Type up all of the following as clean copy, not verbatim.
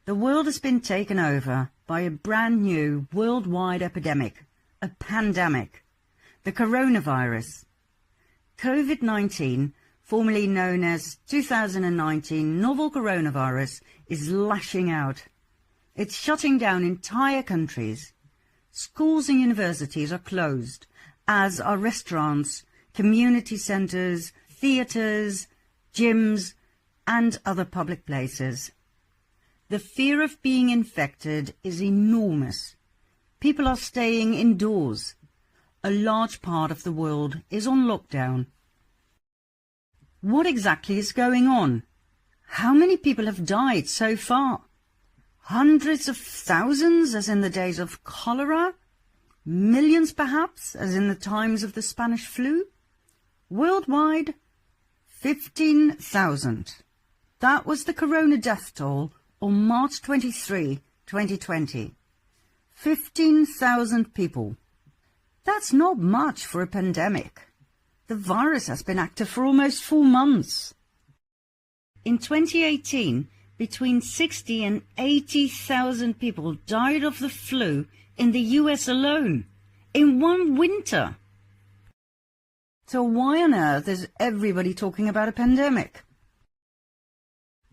The world has been taken over by a brand new worldwide epidemic, a pandemic, the coronavirus. COVID-19, formerly known as 2019 novel coronavirus, is lashing out. It's shutting down entire countries. Schools and universities are closed, as are restaurants, community centres, theatres, gyms, and other public places. The fear of being infected is enormous. People are staying indoors. A large part of the world is on lockdown. What exactly is going on? How many people have died so far? Hundreds of thousands, as in the days of cholera? Millions, perhaps, as in the times of the Spanish flu? Worldwide, 15,000. That was the corona death toll on March 23, 2020. 15,000 people. That's not much for a pandemic. The virus has been active for almost 4 months. In 2018, between 60 and 80,000 people died of the flu in the US alone, in one winter. So why on earth is everybody talking about a pandemic?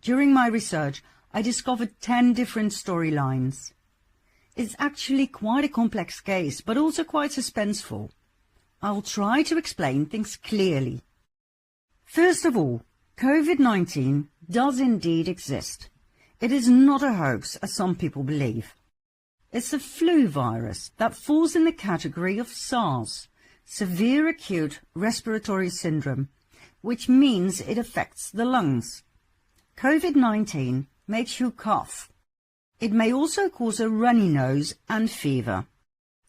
During my research, I discovered 10 different storylines. It's actually quite a complex case, but also quite suspenseful. I'll try to explain things clearly. First of all, COVID-19 does indeed exist. It is not a hoax, as some people believe. It's a flu virus that falls in the category of SARS, severe acute respiratory syndrome, which means it affects the lungs. COVID-19 makes you cough. It may also cause a runny nose and fever.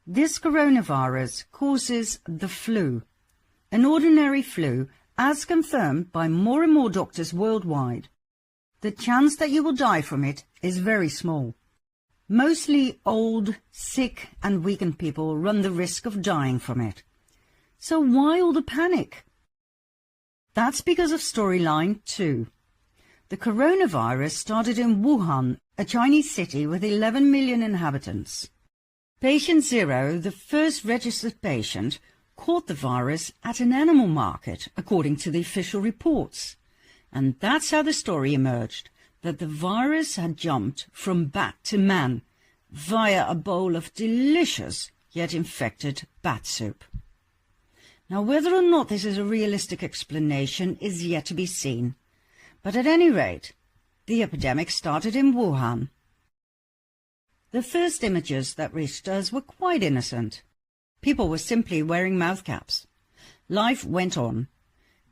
This coronavirus causes the flu, an ordinary flu, as confirmed by more and more doctors worldwide. The chance that you will die from it is very small. Mostly old, sick and weakened people run the risk of dying from it. So why all the panic? That's because of storyline 2. The coronavirus started in Wuhan, a Chinese city with 11 million inhabitants. Patient 0, the first registered patient, caught the virus at an animal market, according to the official reports. And that's how the story emerged, that the virus had jumped from bat to man via a bowl of delicious yet infected bat soup. Now, whether or not this is a realistic explanation is yet to be seen. But at any rate, the epidemic started in Wuhan. The first images that reached us were quite innocent. People were simply wearing mouth caps. Life went on.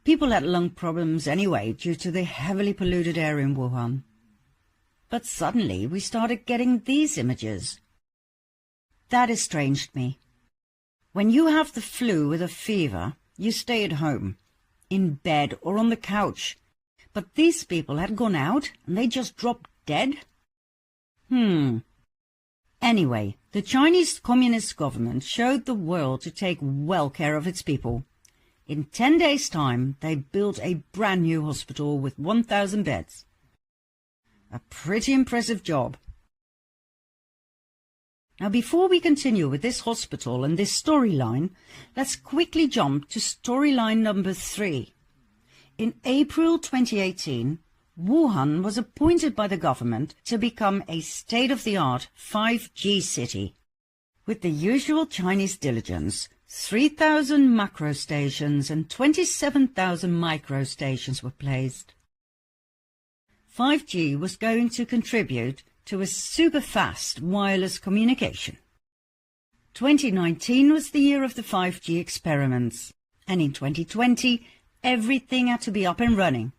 People had lung problems anyway due to the heavily polluted air in Wuhan. But suddenly we started getting these images. That estranged me. When you have the flu with a fever, you stay at home, in bed or on the couch. But these people had gone out and they just dropped dead? Anyway, the Chinese Communist government showed the world to take well care of its people. In 10 days' time, they built a brand new hospital with 1,000 beds. A pretty impressive job. Now, before we continue with this hospital and this storyline, let's quickly jump to storyline number 3. In April 2018, Wuhan was appointed by the government to become a state-of-the-art 5G city. With the usual Chinese diligence, 3,000 macro stations and 27,000 micro stations were placed. 5G was going to contribute to a super-fast wireless communication. 2019 was the year of the 5G experiments, and in 2020, everything had to be up and running.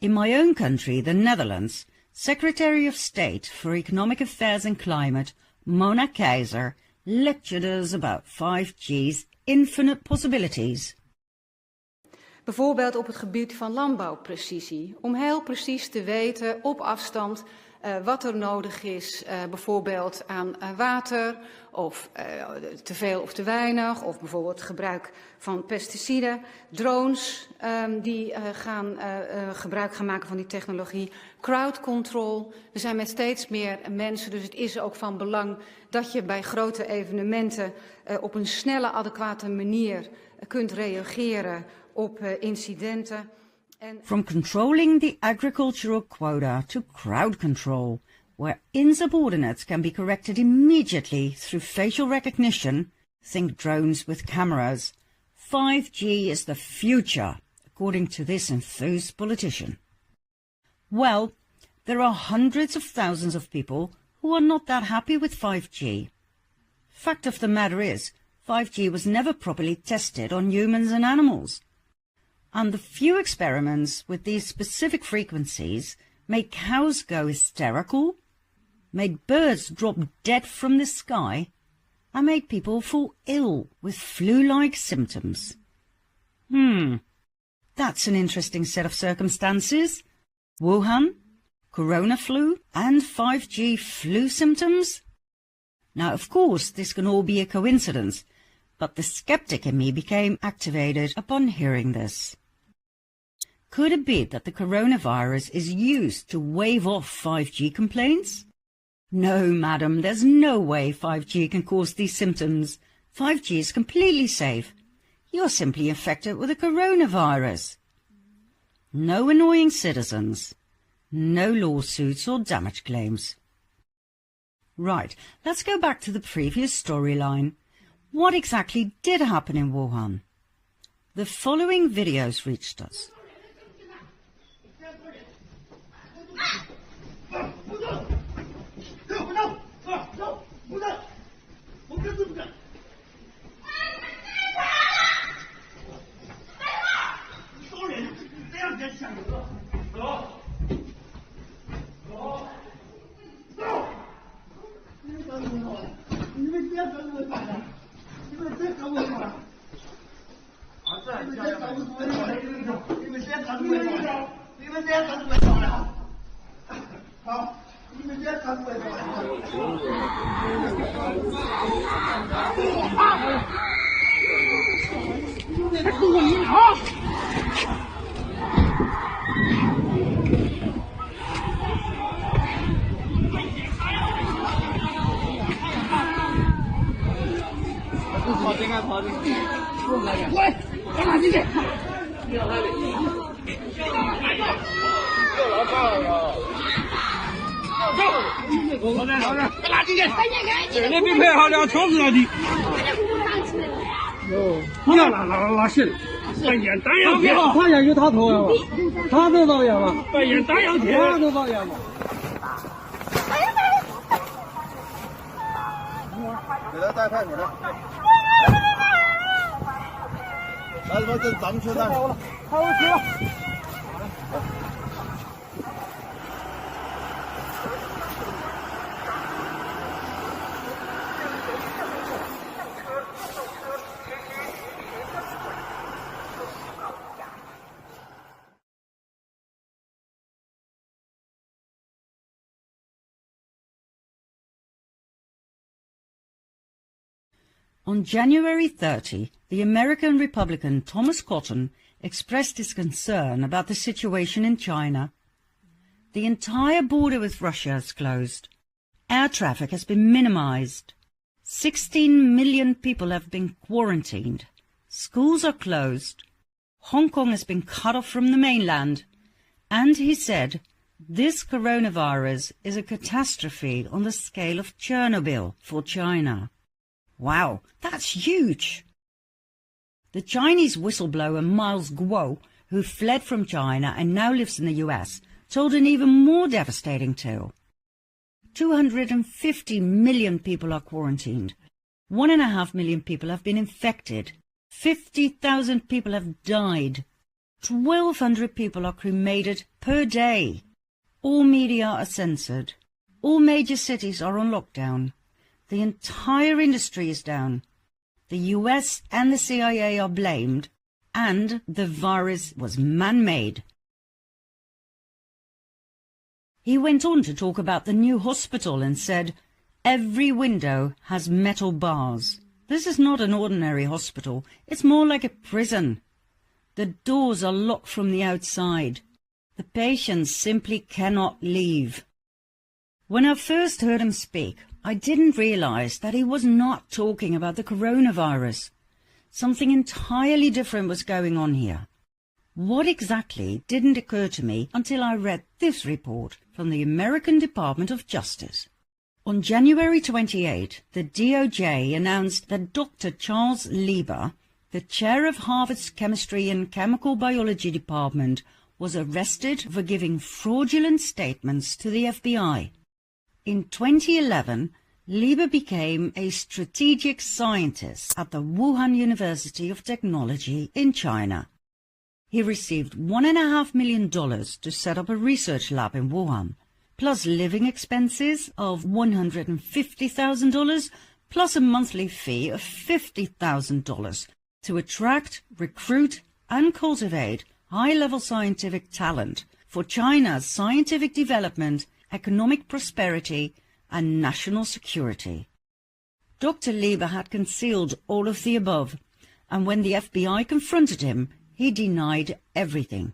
In my own country, the Netherlands, Secretary of State for Economic Affairs and Climate, Mona Keizer, lectured us about 5G's infinite possibilities. Bijvoorbeeld op het gebied van landbouwprecisie, om heel precies te weten op afstand wat er nodig is, bijvoorbeeld aan water, of te veel of te weinig, of bijvoorbeeld gebruik van pesticiden, drones die gebruik gaan maken van die technologie, crowd control. We zijn met steeds meer mensen, dus het is ook van belang dat je bij grote evenementen op een snelle, adequate manier kunt reageren op incidenten. From controlling the agricultural quota to crowd control, where insubordinates can be corrected immediately through facial recognition, think drones with cameras, 5G is the future, according to this enthused politician. Well, there are hundreds of thousands of people who are not that happy with 5G. Fact of the matter is, 5G was never properly tested on humans and animals. And the few experiments with these specific frequencies made cows go hysterical, made birds drop dead from the sky, and made people fall ill with flu-like symptoms. That's an interesting set of circumstances. Wuhan, corona flu, and 5G flu symptoms? Now, of course, this can all be a coincidence, but the skeptic in me became activated upon hearing this. Could it be that the coronavirus is used to wave off 5G complaints? No, madam, there's no way 5G can cause these symptoms. 5G is completely safe. You're simply infected with a coronavirus. No annoying citizens. No lawsuits or damage claims. Right, let's go back to the previous storyline. What exactly did happen in Wuhan? The following videos reached us. On January 30, the American Republican Thomas Cotton expressed his concern about the situation in China. The entire border with Russia is closed. Air traffic has been minimized. 16 million people have been quarantined. Schools are closed. Hong Kong has been cut off from the mainland. And he said, this coronavirus is a catastrophe on the scale of Chernobyl for China. Wow, that's huge! The Chinese whistleblower Miles Guo, who fled from China and now lives in the US, told an even more devastating tale. 250 million people are quarantined. 1.5 million people have been infected. 50,000 people have died. 1,200 people are cremated per day. All media are censored. All major cities are on lockdown. The entire industry is down. The US and the CIA are blamed, and the virus was man-made. He went on to talk about the new hospital and said, "Every window has metal bars. This is not an ordinary hospital, it's more like a prison. The doors are locked from the outside. The patients simply cannot leave." When I first heard him speak, I didn't realize that he was not talking about the coronavirus. Something entirely different was going on here. What exactly didn't occur to me until I read this report from the American Department of Justice. On January 28, the DOJ announced that Dr. Charles Lieber, the chair of Harvard's Chemistry and Chemical Biology Department, was arrested for giving fraudulent statements to the FBI. In 2011, Lieber became a strategic scientist at the Wuhan University of Technology in China. He received $1.5 million to set up a research lab in Wuhan, plus living expenses of $150,000, plus a monthly fee of $50,000 to attract, recruit, and cultivate high-level scientific talent for China's scientific development, economic prosperity, and national security. Dr. Lieber had concealed all of the above, and when the FBI confronted him, he denied everything.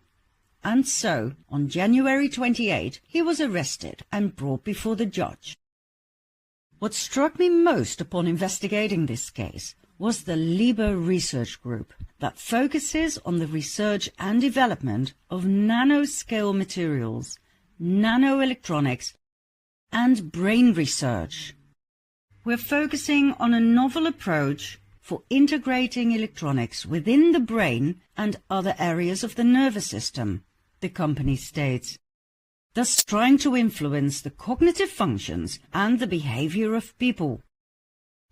And so, on January 28, he was arrested and brought before the judge. What struck me most upon investigating this case was the Lieber Research Group that focuses on the research and development of nanoscale materials, nanoelectronics, and brain research. We're focusing on a novel approach for integrating electronics within the brain and other areas of the nervous system, the company states, thus trying to influence the cognitive functions and the behavior of people.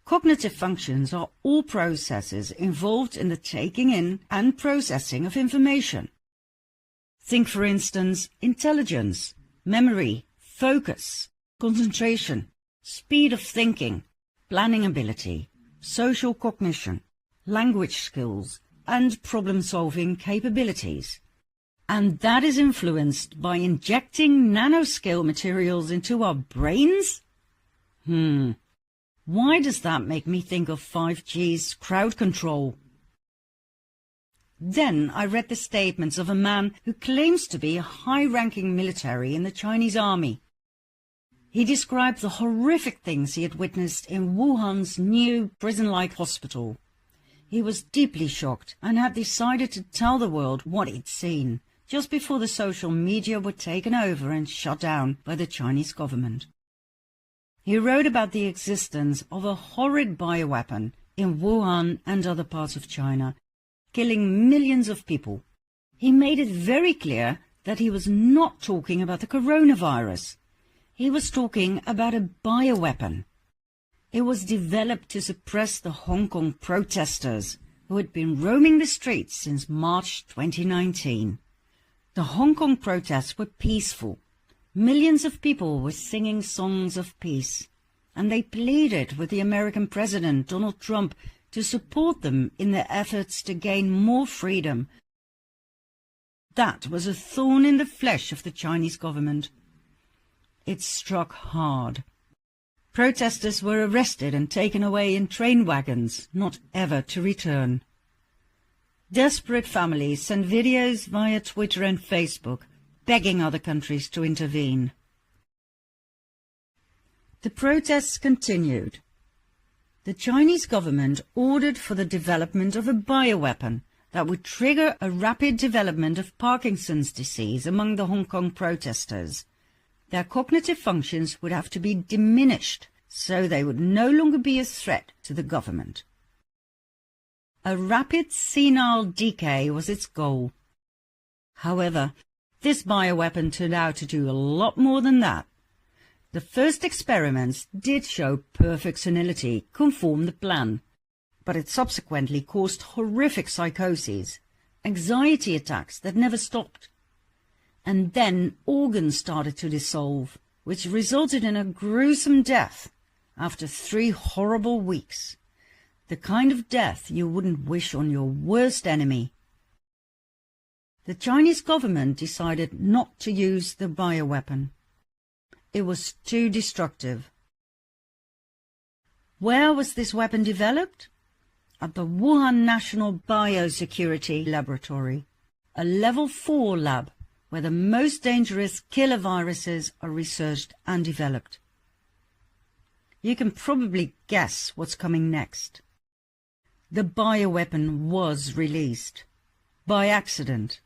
Cognitive functions are all processes involved in the taking in and processing of information. Think, for instance, intelligence, memory, focus, concentration, speed of thinking, planning ability, social cognition, language skills, and problem-solving capabilities. And that is influenced by injecting nanoscale materials into our brains? Why does that make me think of 5G's crowd control? Then I read the statements of a man who claims to be a high-ranking military in the Chinese army. He described the horrific things he had witnessed in Wuhan's new prison-like hospital. He was deeply shocked and had decided to tell the world what he'd seen, just before the social media were taken over and shut down by the Chinese government. He wrote about the existence of a horrid bioweapon in Wuhan and other parts of China, killing millions of people. He made it very clear that he was not talking about the coronavirus. He was talking about a bioweapon. It was developed to suppress the Hong Kong protesters who had been roaming the streets since March 2019. The Hong Kong protests were peaceful. Millions of people were singing songs of peace, and they pleaded with the American President Donald Trump to support them in their efforts to gain more freedom. That was a thorn in the flesh of the Chinese government. It struck hard. Protesters were arrested and taken away in train wagons, not ever to return. Desperate families sent videos via Twitter and Facebook, begging other countries to intervene. The protests continued. The Chinese government ordered for the development of a bioweapon that would trigger a rapid development of Parkinson's disease among the Hong Kong protesters. Their cognitive functions would have to be diminished, so they would no longer be a threat to the government. A rapid senile decay was its goal. However, this bioweapon turned out to do a lot more than that. The first experiments did show perfect senility, conform the plan, but it subsequently caused horrific psychoses, anxiety attacks that never stopped. And then organs started to dissolve, which resulted in a gruesome death after 3 horrible weeks. The kind of death you wouldn't wish on your worst enemy. The Chinese government decided not to use the bioweapon. it was too destructive. Where was this weapon developed? At the Wuhan National Biosecurity Laboratory, a level 4 lab where the most dangerous killer viruses are researched and developed. You can probably guess what's coming next. The bioweapon was released by accident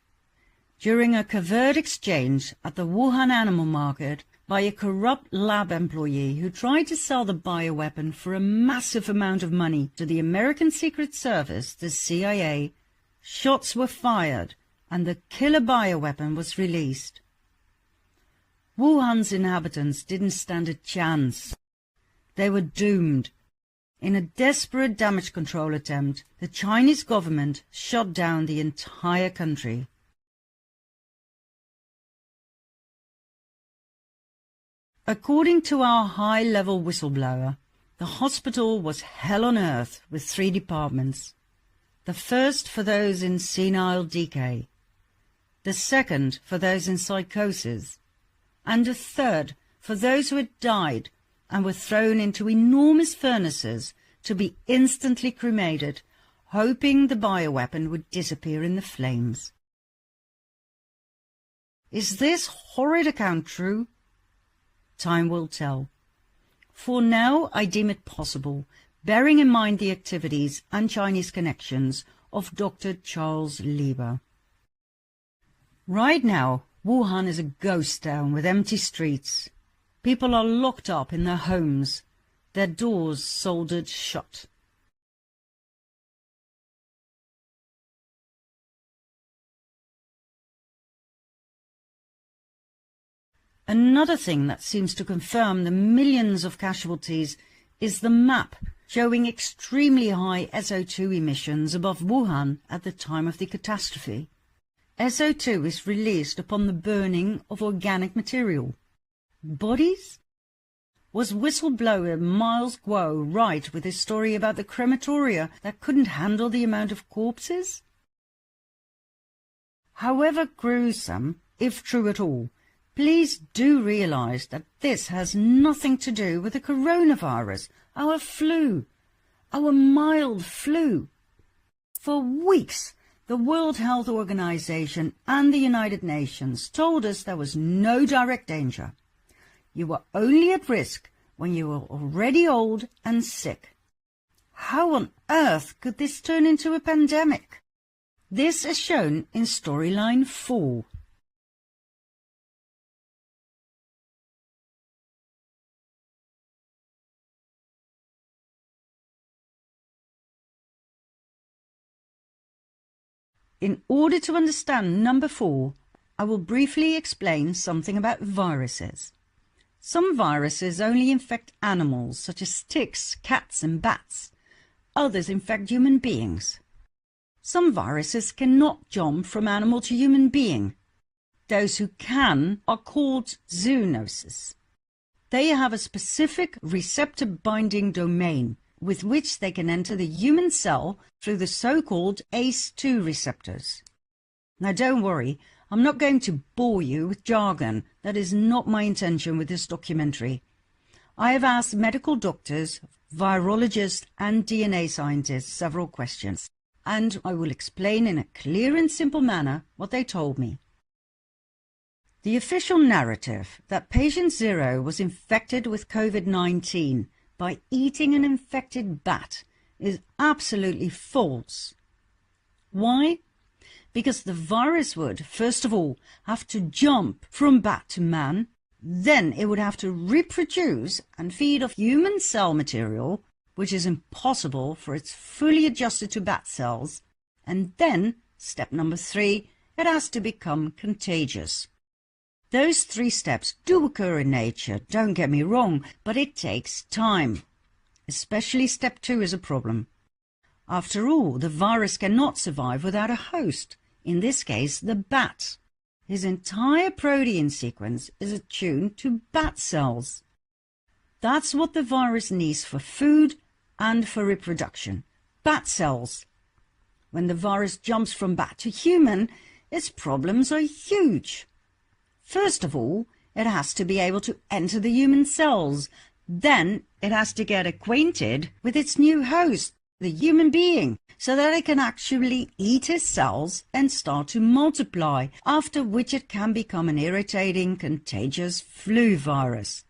during a covert exchange at the Wuhan animal market by a corrupt lab employee who tried to sell the bioweapon for a massive amount of money to the American Secret Service, the CIA. Shots were fired and the killer bioweapon was released. Wuhan's inhabitants didn't stand a chance. They were doomed. In a desperate damage control attempt, the Chinese government shut down the entire country. According to our high-level whistleblower, the hospital was hell on earth with 3 departments. The first for those in senile decay, the second for those in psychosis, and a third for those who had died and were thrown into enormous furnaces to be instantly cremated, hoping the bioweapon would disappear in the flames. Is this horrid account true? Time will tell. For now, I deem it possible, bearing in mind the activities and Chinese connections of Dr. Charles Lieber. Right now, Wuhan is a ghost town with empty streets. People are locked up in their homes, their doors soldered shut. Another thing that seems to confirm the millions of casualties is the map showing extremely high SO2 emissions above Wuhan at the time of the catastrophe. SO2 is released upon the burning of organic material. Bodies? Was whistleblower Miles Guo right with his story about the crematoria that couldn't handle the amount of corpses? However gruesome, if true at all, please do realize that this has nothing to do with the coronavirus, our flu, our mild flu. For weeks, the World Health Organization and the United Nations told us there was no direct danger. You were only at risk when you were already old and sick. How on earth could this turn into a pandemic? This is shown in storyline 4. In order to understand number 4, I will briefly explain something about viruses. Some viruses only infect animals, such as ticks, cats and bats. Others infect human beings. Some viruses cannot jump from animal to human being. Those who can are called zoonoses. They have a specific receptor binding domain with which they can enter the human cell through the so-called ACE2 receptors. Now don't worry, I'm not going to bore you with jargon. That is not my intention with this documentary. I have asked medical doctors, virologists and DNA scientists several questions, and I will explain in a clear and simple manner what they told me. The official narrative that patient 0 was infected with COVID-19 by eating an infected bat is absolutely false. Why? Because the virus would, first of all, have to jump from bat to man, then it would have to reproduce and feed off human cell material, which is impossible for it's fully adjusted to bat cells, and then, step number 3, it has to become contagious. Those 3 steps do occur in nature, don't get me wrong, but it takes time. Especially step 2 is a problem. After all, the virus cannot survive without a host, in this case the bat. His entire protein sequence is attuned to bat cells. That's what the virus needs for food and for reproduction. Bat cells. When the virus jumps from bat to human, its problems are huge. First of all, it has to be able to enter the human cells. Then it has to get acquainted with its new host, the human being, so that it can actually eat its cells and start to multiply, after which it can become an irritating, contagious flu virus.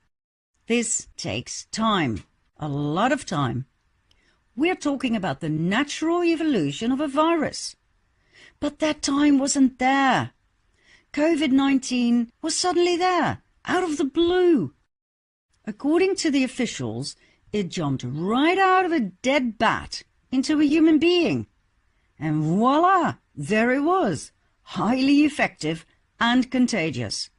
This takes time, a lot of time. We're talking about the natural evolution of a virus. But that time wasn't there. COVID-19 was suddenly there, out of the blue. According to the officials, it jumped right out of a dead bat into a human being. And voila, there it was, highly effective and contagious.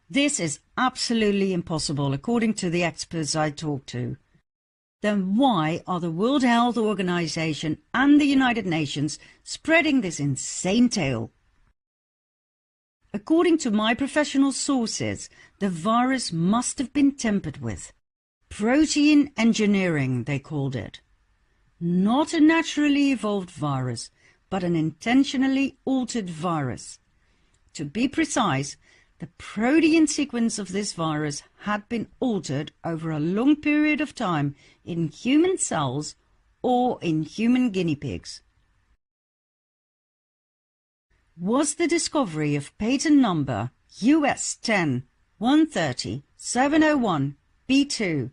This is absolutely impossible, according to the experts I talked to. Then why are the World Health Organization and the United Nations spreading this insane tale? According to my professional sources, the virus must have been tampered with. Protein engineering, they called it. Not a naturally evolved virus, but an intentionally altered virus. To be precise, the protein sequence of this virus had been altered over a long period of time in human cells or in human guinea pigs. Was the discovery of patent number US 10-130-701-B2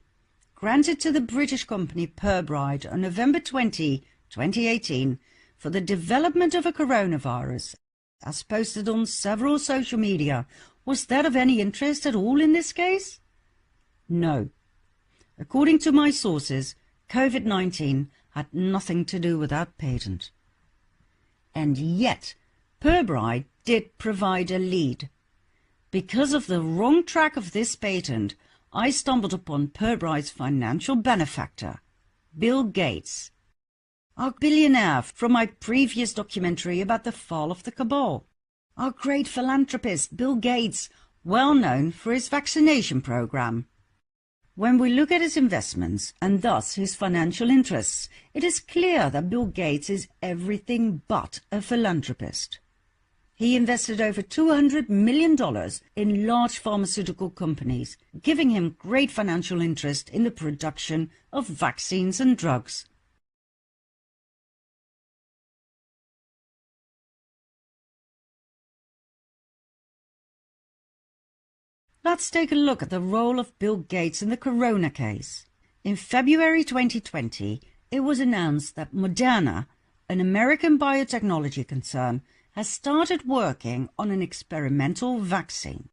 granted to the British company Ossebaard on November 20, 2018 for the development of a coronavirus, as posted on several social media, was that of any interest at all in this case? No. According to my sources, COVID-19 had nothing to do with that patent. And yet, Ossebaard did provide a lead. Because of the wrong track of this patent, I stumbled upon Ossebaard's financial benefactor, Bill Gates, our billionaire from my previous documentary about the fall of the cabal. Our great philanthropist, Bill Gates, well known for his vaccination program. When we look at his investments, and thus his financial interests, it is clear that Bill Gates is everything but a philanthropist. He invested over $200 million in large pharmaceutical companies, giving him great financial interest in the production of vaccines and drugs. Let's take a look at the role of Bill Gates in the corona case. In February 2020, it was announced that Moderna, an American biotechnology concern, has started working on an experimental vaccine.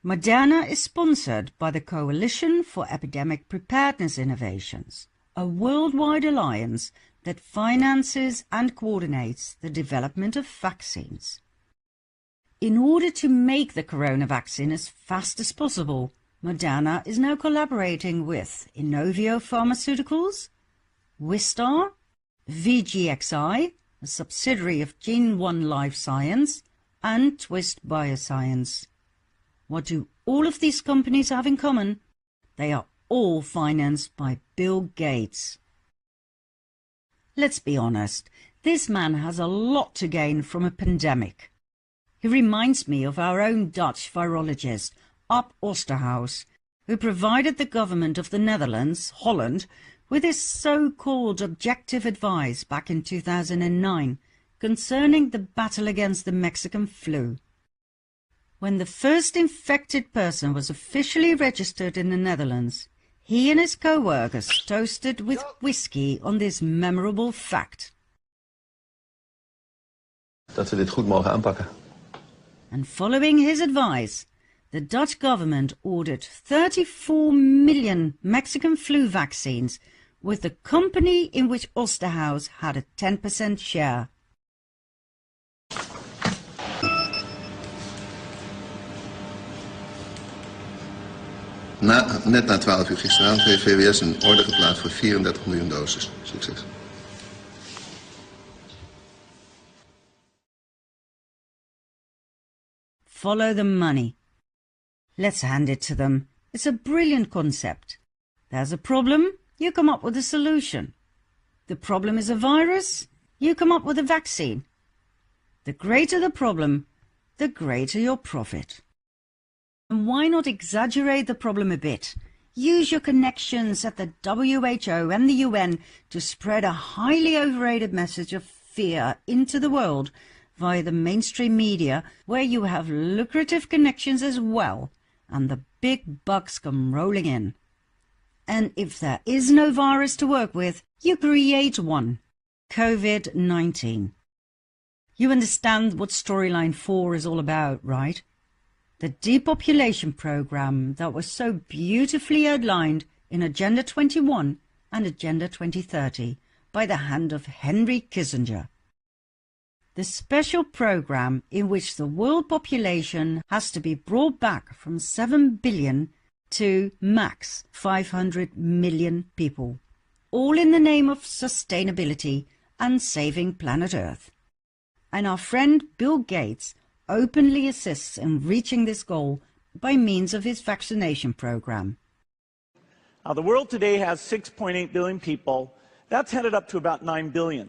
Moderna is sponsored by the Coalition for Epidemic Preparedness Innovations, a worldwide alliance that finances and coordinates the development of vaccines. In order to make the corona vaccine as fast as possible, Moderna is now collaborating with Inovio Pharmaceuticals, Wistar, VGXI, a subsidiary of Gene One Life Science, and Twist Bioscience. What do all of these companies have in common? They are all financed by Bill Gates. Let's be honest, this man has a lot to gain from a pandemic. He reminds me of our own Dutch virologist, Ossebaard, who provided the government of the Netherlands, Holland, with his so-called objective advice back in 2009 concerning the battle against the Mexican flu. When the first infected person was officially registered in the Netherlands, he and his co-workers toasted with whiskey on this memorable fact. Dat we dit goed mogen aanpakken. And following his advice, the Dutch government ordered 34 million Mexican flu vaccines, with the company in which Ossebaard had a 10% share. Net na 12 uur gisteravond heeft VWS een order geplaatst voor 34 miljoen doses. Succes. Follow the money. Let's hand it to them. It's a brilliant concept. There's a problem, you come up with a solution. The problem is a virus, you come up with a vaccine. The greater the problem, the greater your profit. And why not exaggerate the problem a bit? Use your connections at the WHO and the UN to spread a highly overrated message of fear into the world via the mainstream media, where you have lucrative connections as well, and the big bucks come rolling in. And if there is no virus to work with, you create one. COVID-19. You understand what storyline 4 is all about, right? The depopulation program that was so beautifully outlined in Agenda 21 and Agenda 2030 by the hand of Henry Kissinger. The special program in which the world population has to be brought back from 7 billion to max 500 million people, all in the name of sustainability and saving planet Earth. And our friend Bill Gates openly assists in reaching this goal by means of his vaccination program. The world today has 6.8 billion people. That's headed up to about 9 billion.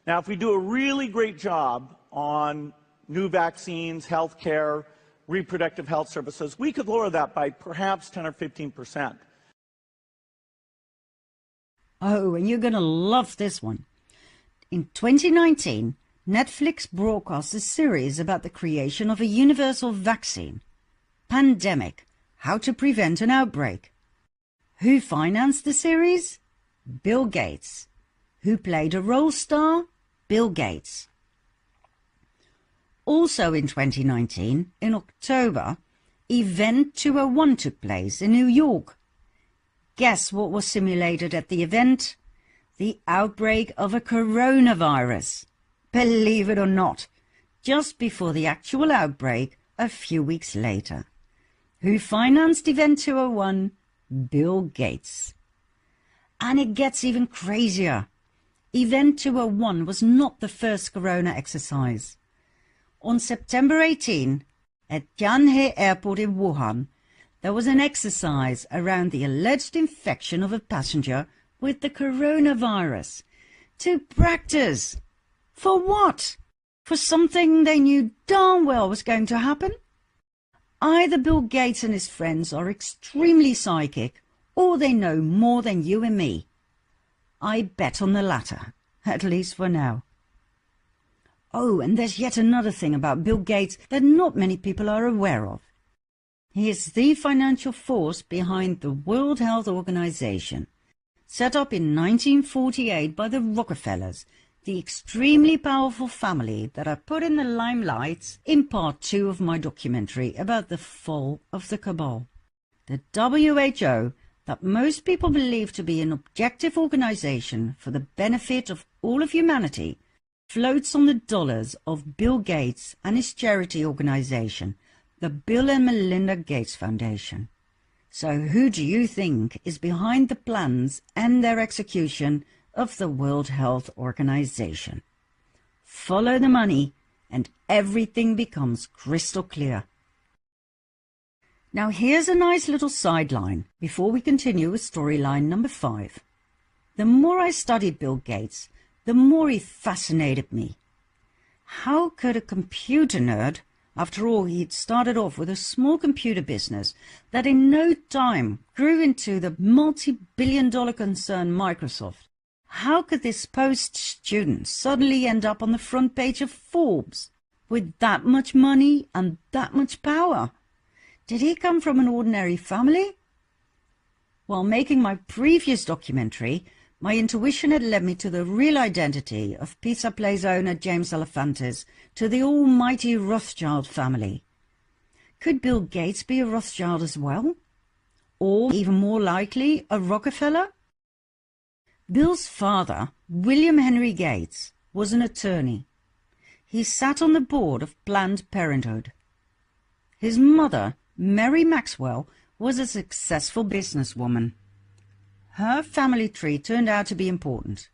Now, if we do a really great job on new vaccines, health care, reproductive health services, we could lower that by perhaps 10 or 15%. Oh, and you're going to love this one. In 2019, Netflix broadcast a series about the creation of a universal vaccine. Pandemic: How to Prevent an Outbreak. Who financed the series? Bill Gates. Who played a role star? Bill Gates. Also in 2019, in October, Event 201 took place in New York. Guess what was simulated at the event? The outbreak of a coronavirus. Believe it or not, just before the actual outbreak a few weeks later. Who financed Event 201? Bill Gates. And it gets even crazier. Event 201 was not the first corona exercise. On September 18, at Tianhe Airport in Wuhan, there was an exercise around the alleged infection of a passenger with the coronavirus. To practice. For what? For something they knew darn well was going to happen? Either Bill Gates and his friends are extremely psychic, or they know more than you and me. I bet on the latter, at least for now. Oh, and there's yet another thing about Bill Gates that not many people are aware of. He is the financial force behind the World Health Organization, set up in 1948 by the Rockefellers, the extremely powerful family that I put in the limelight in part 2 of my documentary about the fall of the cabal. The WHO, that most people believe to be an objective organization for the benefit of all of humanity, floats on the dollars of Bill Gates and his charity organization, the Bill and Melinda Gates Foundation. So who do you think is behind the plans and their execution of the World Health Organization? Follow the money and everything becomes crystal clear. Now here's a nice little sideline before we continue with storyline number 5. The more I studied Bill Gates, the more he fascinated me. How could a computer nerd, after all he'd started off with a small computer business that in no time grew into the multi-billion-dollar concern Microsoft, how could this post-student suddenly end up on the front page of Forbes with that much money and that much power? Did he come from an ordinary family? While making my previous documentary, my intuition had led me to the real identity of Pizza Place owner James Alefantis, to the almighty Rothschild family. Could Bill Gates be a Rothschild as well? Or, even more likely, a Rockefeller? Bill's father, William Henry Gates, was an attorney. He sat on the board of Planned Parenthood. His mother, Mary Maxwell, was a successful businesswoman. Her family tree turned out to be important.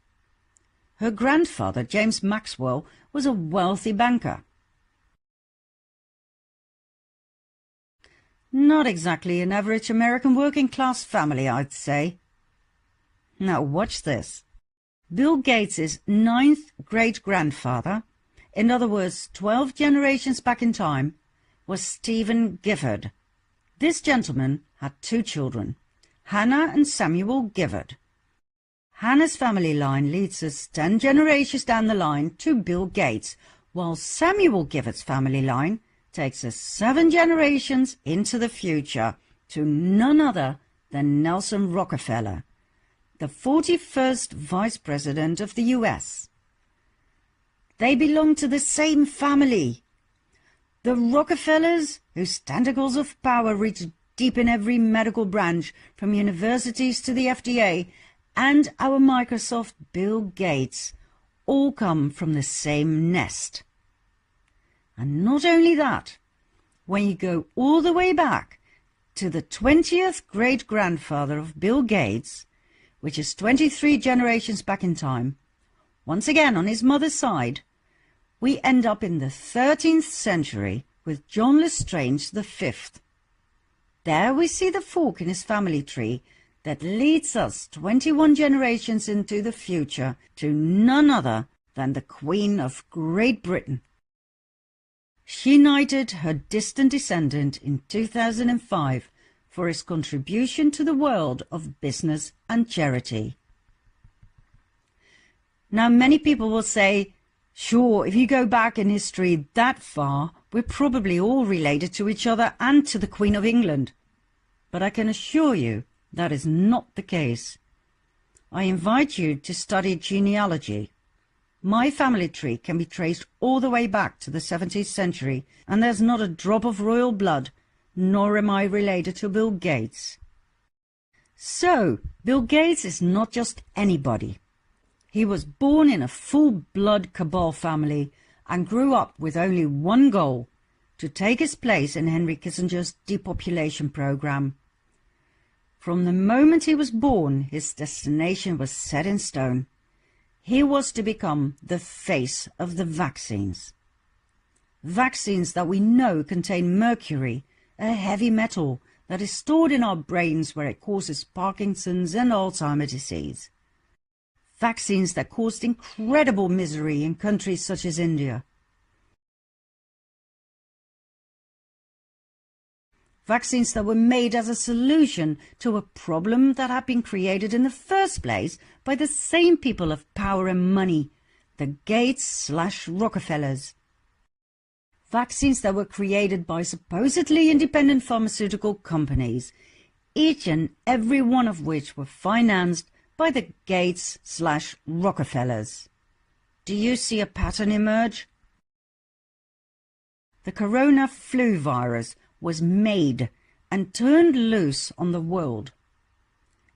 Her grandfather, James Maxwell, was a wealthy banker. Not exactly an average American working-class family, I'd say. Now watch this. Bill Gates' 9th great-grandfather, in other words 12 generations back in time, was Stephen Gifford. This gentleman had 2 children, Hannah and Samuel Givard. Hannah's family line leads us 10 generations down the line to Bill Gates, while Samuel Givard's family line takes us 7 generations into the future to none other than Nelson Rockefeller, the 41st Vice President of the US. They belong to the same family. The Rockefellers, whose tentacles of power reach deep in every medical branch, from universities to the FDA, and our Microsoft Bill Gates, all come from the same nest. And not only that, when you go all the way back to the 20th great-grandfather of Bill Gates, which is 23 generations back in time, once again on his mother's side, we end up in the 13th century with John Lestrange V. There we see the fork in his family tree that leads us 21 generations into the future to none other than the Queen of Great Britain. She knighted her distant descendant in 2005 for his contribution to the world of business and charity. Now, many people will say, sure, if you go back in history that far, we're probably all related to each other and to the Queen of England. But I can assure you that is not the case. I invite you to study genealogy. My family tree can be traced all the way back to the 17th century, and there's not a drop of royal blood, nor am I related to Bill Gates. So, Bill Gates is not just anybody. He was born in a full-blood cabal family and grew up with only one goal: to take his place in Henry Kissinger's depopulation program. From the moment he was born, his destination was set in stone. He was to become the face of the vaccines. Vaccines that we know contain mercury, a heavy metal that is stored in our brains where it causes Parkinson's and Alzheimer's disease. Vaccines that caused incredible misery in countries such as India. Vaccines that were made as a solution to a problem that had been created in the first place by the same people of power and money, the Gates/Rockefellers. Vaccines that were created by supposedly independent pharmaceutical companies, each and every one of which were financed by the Gates/Rockefellers. Do you see a pattern emerge? The corona flu virus was made and turned loose on the world.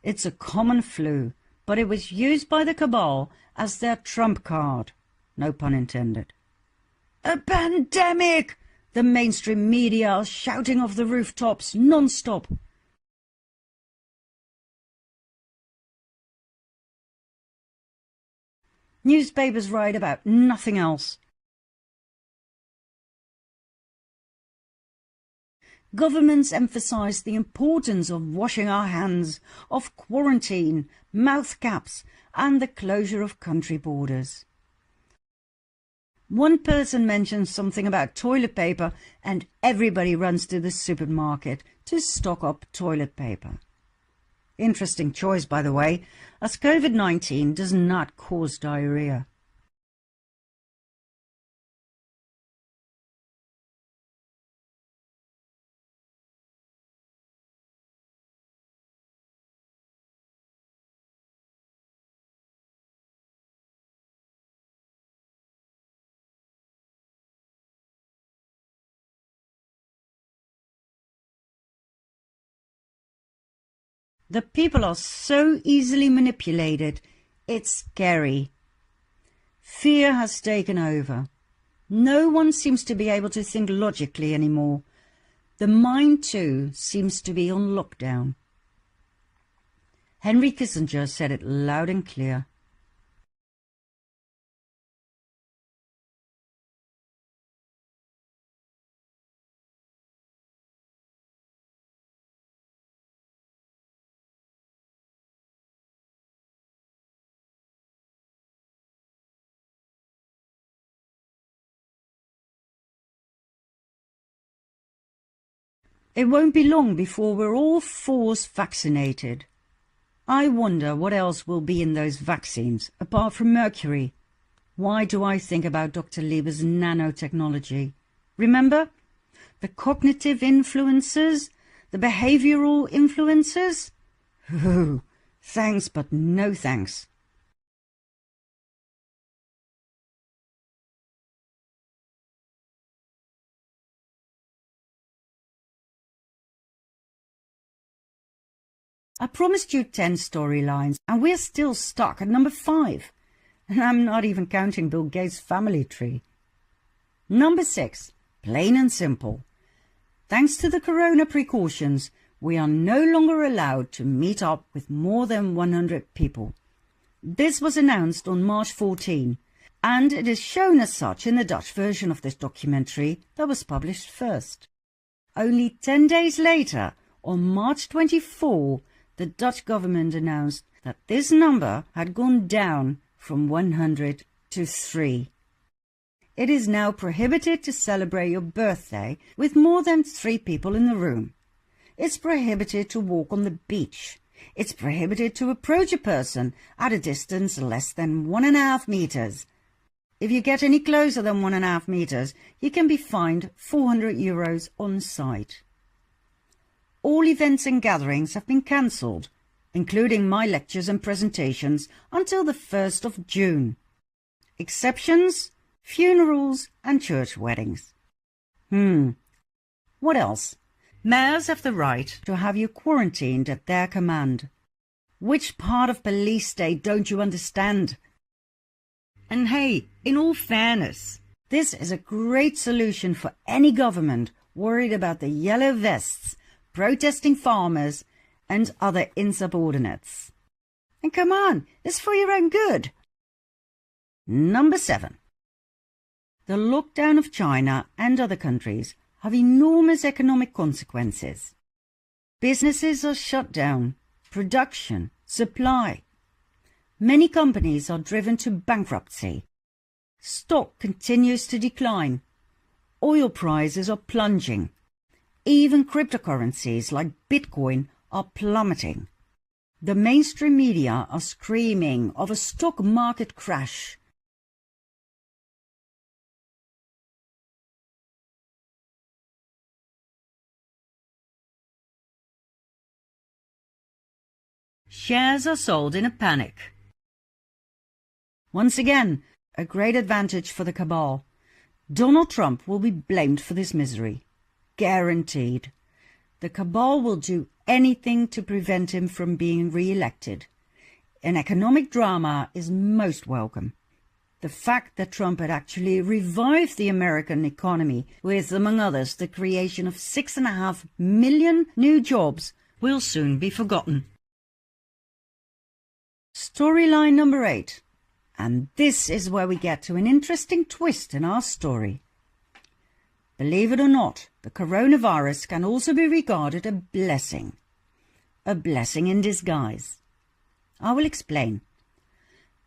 It's a common flu, but it was used by the cabal as their trump card. No pun intended. A pandemic! The mainstream media are shouting off the rooftops non-stop. Newspapers write about nothing else. Governments emphasize the importance of washing our hands, of quarantine, mouth caps, and the closure of country borders. One person mentions something about toilet paper and everybody runs to the supermarket to stock up toilet paper. Interesting choice, by the way, as COVID-19 does not cause diarrhea. The people are so easily manipulated, it's scary. Fear has taken over. No one seems to be able to think logically anymore. The mind, too, seems to be on lockdown. Henry Kissinger said it loud and clear. It won't be long before we're all force vaccinated. I wonder what else will be in those vaccines, apart from mercury. Why do I think about Dr. Lieber's nanotechnology? Remember? The cognitive influences? The behavioral influences? Oh, thanks, but no thanks. I promised you 10 storylines, and we're still stuck at number 5. And I'm not even counting Bill Gates' family tree. Number 6, plain and simple. Thanks to the corona precautions, we are no longer allowed to meet up with more than 100 people. This was announced on March 14, and it is shown as such in the Dutch version of this documentary that was published first. Only 10 days later, on March 24, the Dutch government announced that this number had gone down from 100 to 3. It is now prohibited to celebrate your birthday with more than 3 people in the room. It's prohibited to walk on the beach. It's prohibited to approach a person at a distance less than 1.5 meters. If you get any closer than 1.5 meters, you can be fined €400 on site. All events and gatherings have been cancelled, including my lectures and presentations, until the 1st of June. Exceptions? Funerals and church weddings. What else? Mayors have the right to have you quarantined at their command. Which part of police state don't you understand? And hey, in all fairness, this is a great solution for any government worried about the yellow vests, protesting farmers, and other insubordinates. And come on, it's for your own good. Number 7. The lockdown of China and other countries have enormous economic consequences. Businesses are shut down, production, supply. Many companies are driven to bankruptcy. Stock continues to decline. Oil prices are plunging. Even cryptocurrencies like Bitcoin are plummeting. The mainstream media are screaming of a stock market crash. Shares are sold in a panic. Once again, a great advantage for the cabal. Donald Trump will be blamed for this misery. Guaranteed. The cabal will do anything to prevent him from being re-elected. An economic drama is most welcome. The fact that Trump had actually revived the American economy with, among others, the creation of 6.5 million new jobs will soon be forgotten. Storyline number 8. And this is where we get to an interesting twist in our story. Believe it or not, the coronavirus can also be regarded a blessing. A blessing in disguise. I will explain.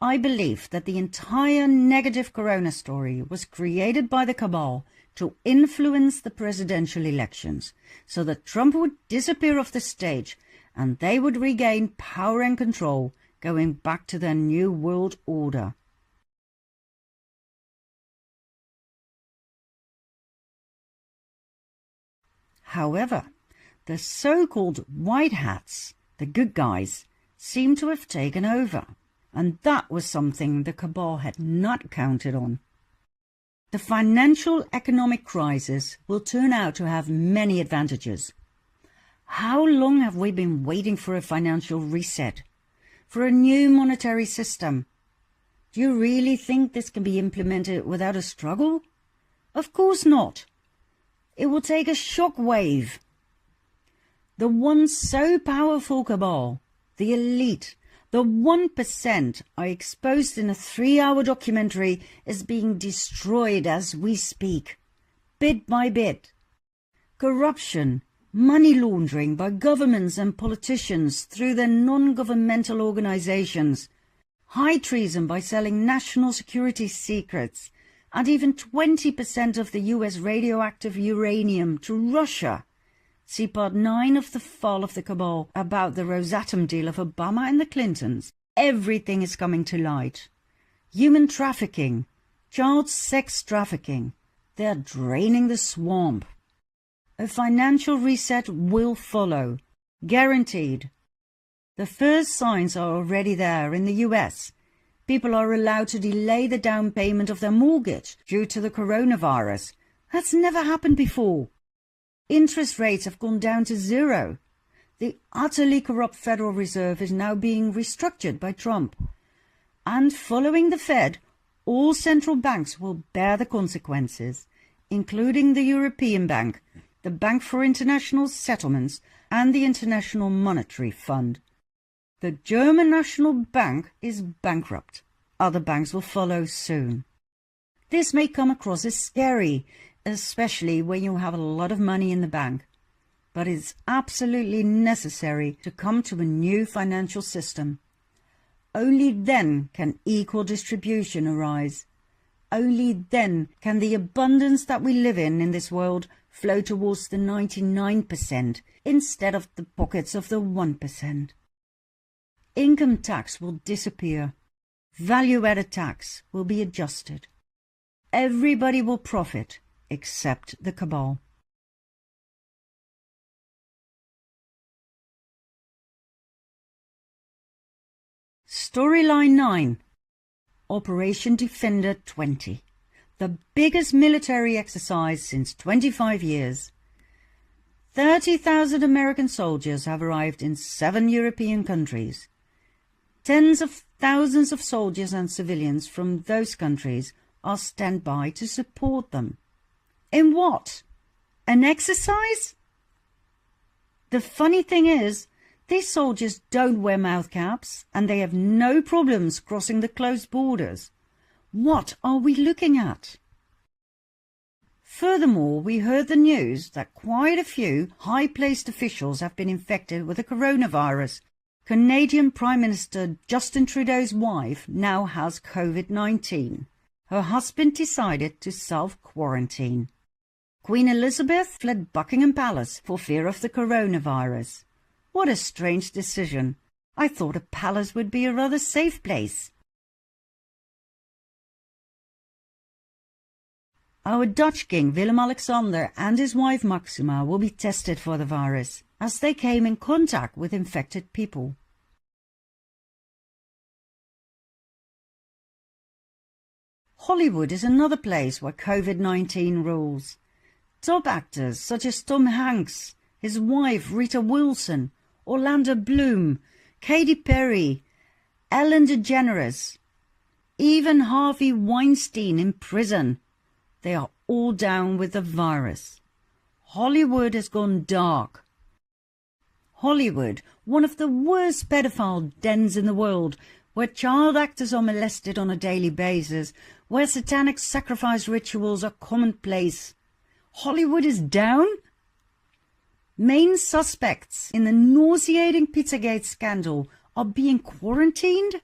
I believe that the entire negative corona story was created by the cabal to influence the presidential elections, so that Trump would disappear off the stage and they would regain power and control, going back to their new world order. However, the so-called white hats, the good guys, seem to have taken over, and that was something the cabal had not counted on. The financial economic crisis will turn out to have many advantages. How long have we been waiting for a financial reset? For a new monetary system? Do you really think this can be implemented without a struggle? Of course not. It will take a shock wave. The once so powerful cabal, the elite, the 1% I exposed in a 3-hour documentary is being destroyed as we speak, bit by bit. Corruption, money laundering by governments and politicians through their non-governmental organizations, high treason by selling national security secrets, and even 20% of the US radioactive uranium to Russia, See part 9 of The Fall of the Cabal about the Rosatom deal of Obama and the Clintons. Everything is coming to light. Human trafficking, child sex trafficking. They're draining the swamp. A financial reset will follow. Guaranteed. The first signs are already there in the US. People are allowed to delay the down payment of their mortgage due to the coronavirus. That's never happened before. Interest rates have gone down to zero. The utterly corrupt Federal Reserve is now being restructured by Trump. And following the Fed, all central banks will bear the consequences, including the European Bank, the Bank for International Settlements, and the International Monetary Fund. The German National Bank is bankrupt. Other banks will follow soon. This may come across as scary, especially when you have a lot of money in the bank. But it's absolutely necessary to come to a new financial system. Only then can equal distribution arise. Only then can the abundance that we live in this world flow towards the 99% instead of the pockets of the 1%. Income tax will disappear. Value-added tax will be adjusted. Everybody will profit except the cabal. Storyline 9. Operation Defender 20. The biggest military exercise since 25 years. 30,000 American soldiers have arrived in 7 European countries. Tens of thousands of soldiers and civilians from those countries are standby to support them. In what? An exercise? The funny thing is, these soldiers don't wear mouth caps and they have no problems crossing the closed borders. What are we looking at? Furthermore, we heard the news that quite a few high-placed officials have been infected with the coronavirus. Canadian Prime Minister Justin Trudeau's wife now has COVID-19. Her husband decided to self-quarantine. Queen Elizabeth fled Buckingham Palace for fear of the coronavirus. What a strange decision. I thought a palace would be a rather safe place. Our Dutch king Willem-Alexander and his wife Maxima will be tested for the virus, as they came in contact with infected people. Hollywood is another place where COVID-19 rules. Top actors such as Tom Hanks, his wife Rita Wilson, Orlando Bloom, Katy Perry, Ellen DeGeneres, even Harvey Weinstein in prison. They are all down with the virus. Hollywood has gone dark. Hollywood, one of the worst pedophile dens in the world, where child actors are molested on a daily basis, where satanic sacrifice rituals are commonplace. Hollywood is down? Main suspects in the nauseating Pizzagate scandal are being quarantined?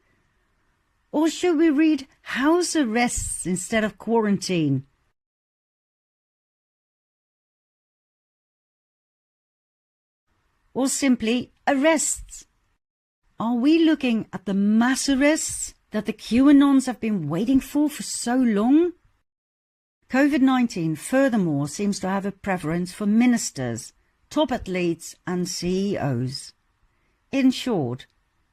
Or should we read house arrests instead of quarantine? Or simply arrests? Are we looking at the mass arrests that the QAnons have been waiting for so long? COVID-19 furthermore seems to have a preference for ministers, top athletes and CEOs. In short,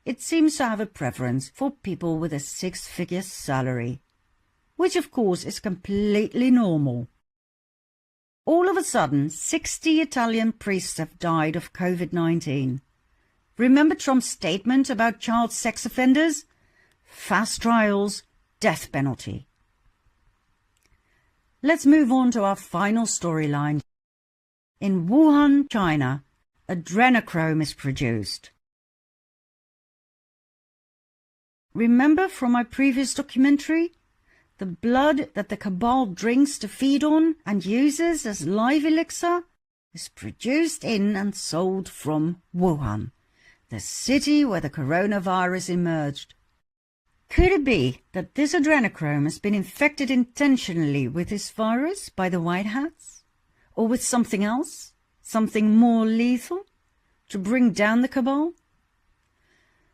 it seems to have a preference for people with a 6-figure salary, which of course is completely normal. All of a sudden, 60 Italian priests have died of COVID-19. Remember Trump's statement about child sex offenders? Fast trials, death penalty. Let's move on to our final storyline. In Wuhan, China, adrenochrome is produced. Remember from my previous documentary? The blood that the cabal drinks to feed on and uses as live elixir is produced in and sold from Wuhan, the city where the coronavirus emerged. Could it be that this adrenochrome has been infected intentionally with this virus by the White Hats? Or with something else? Something more lethal? To bring down the cabal?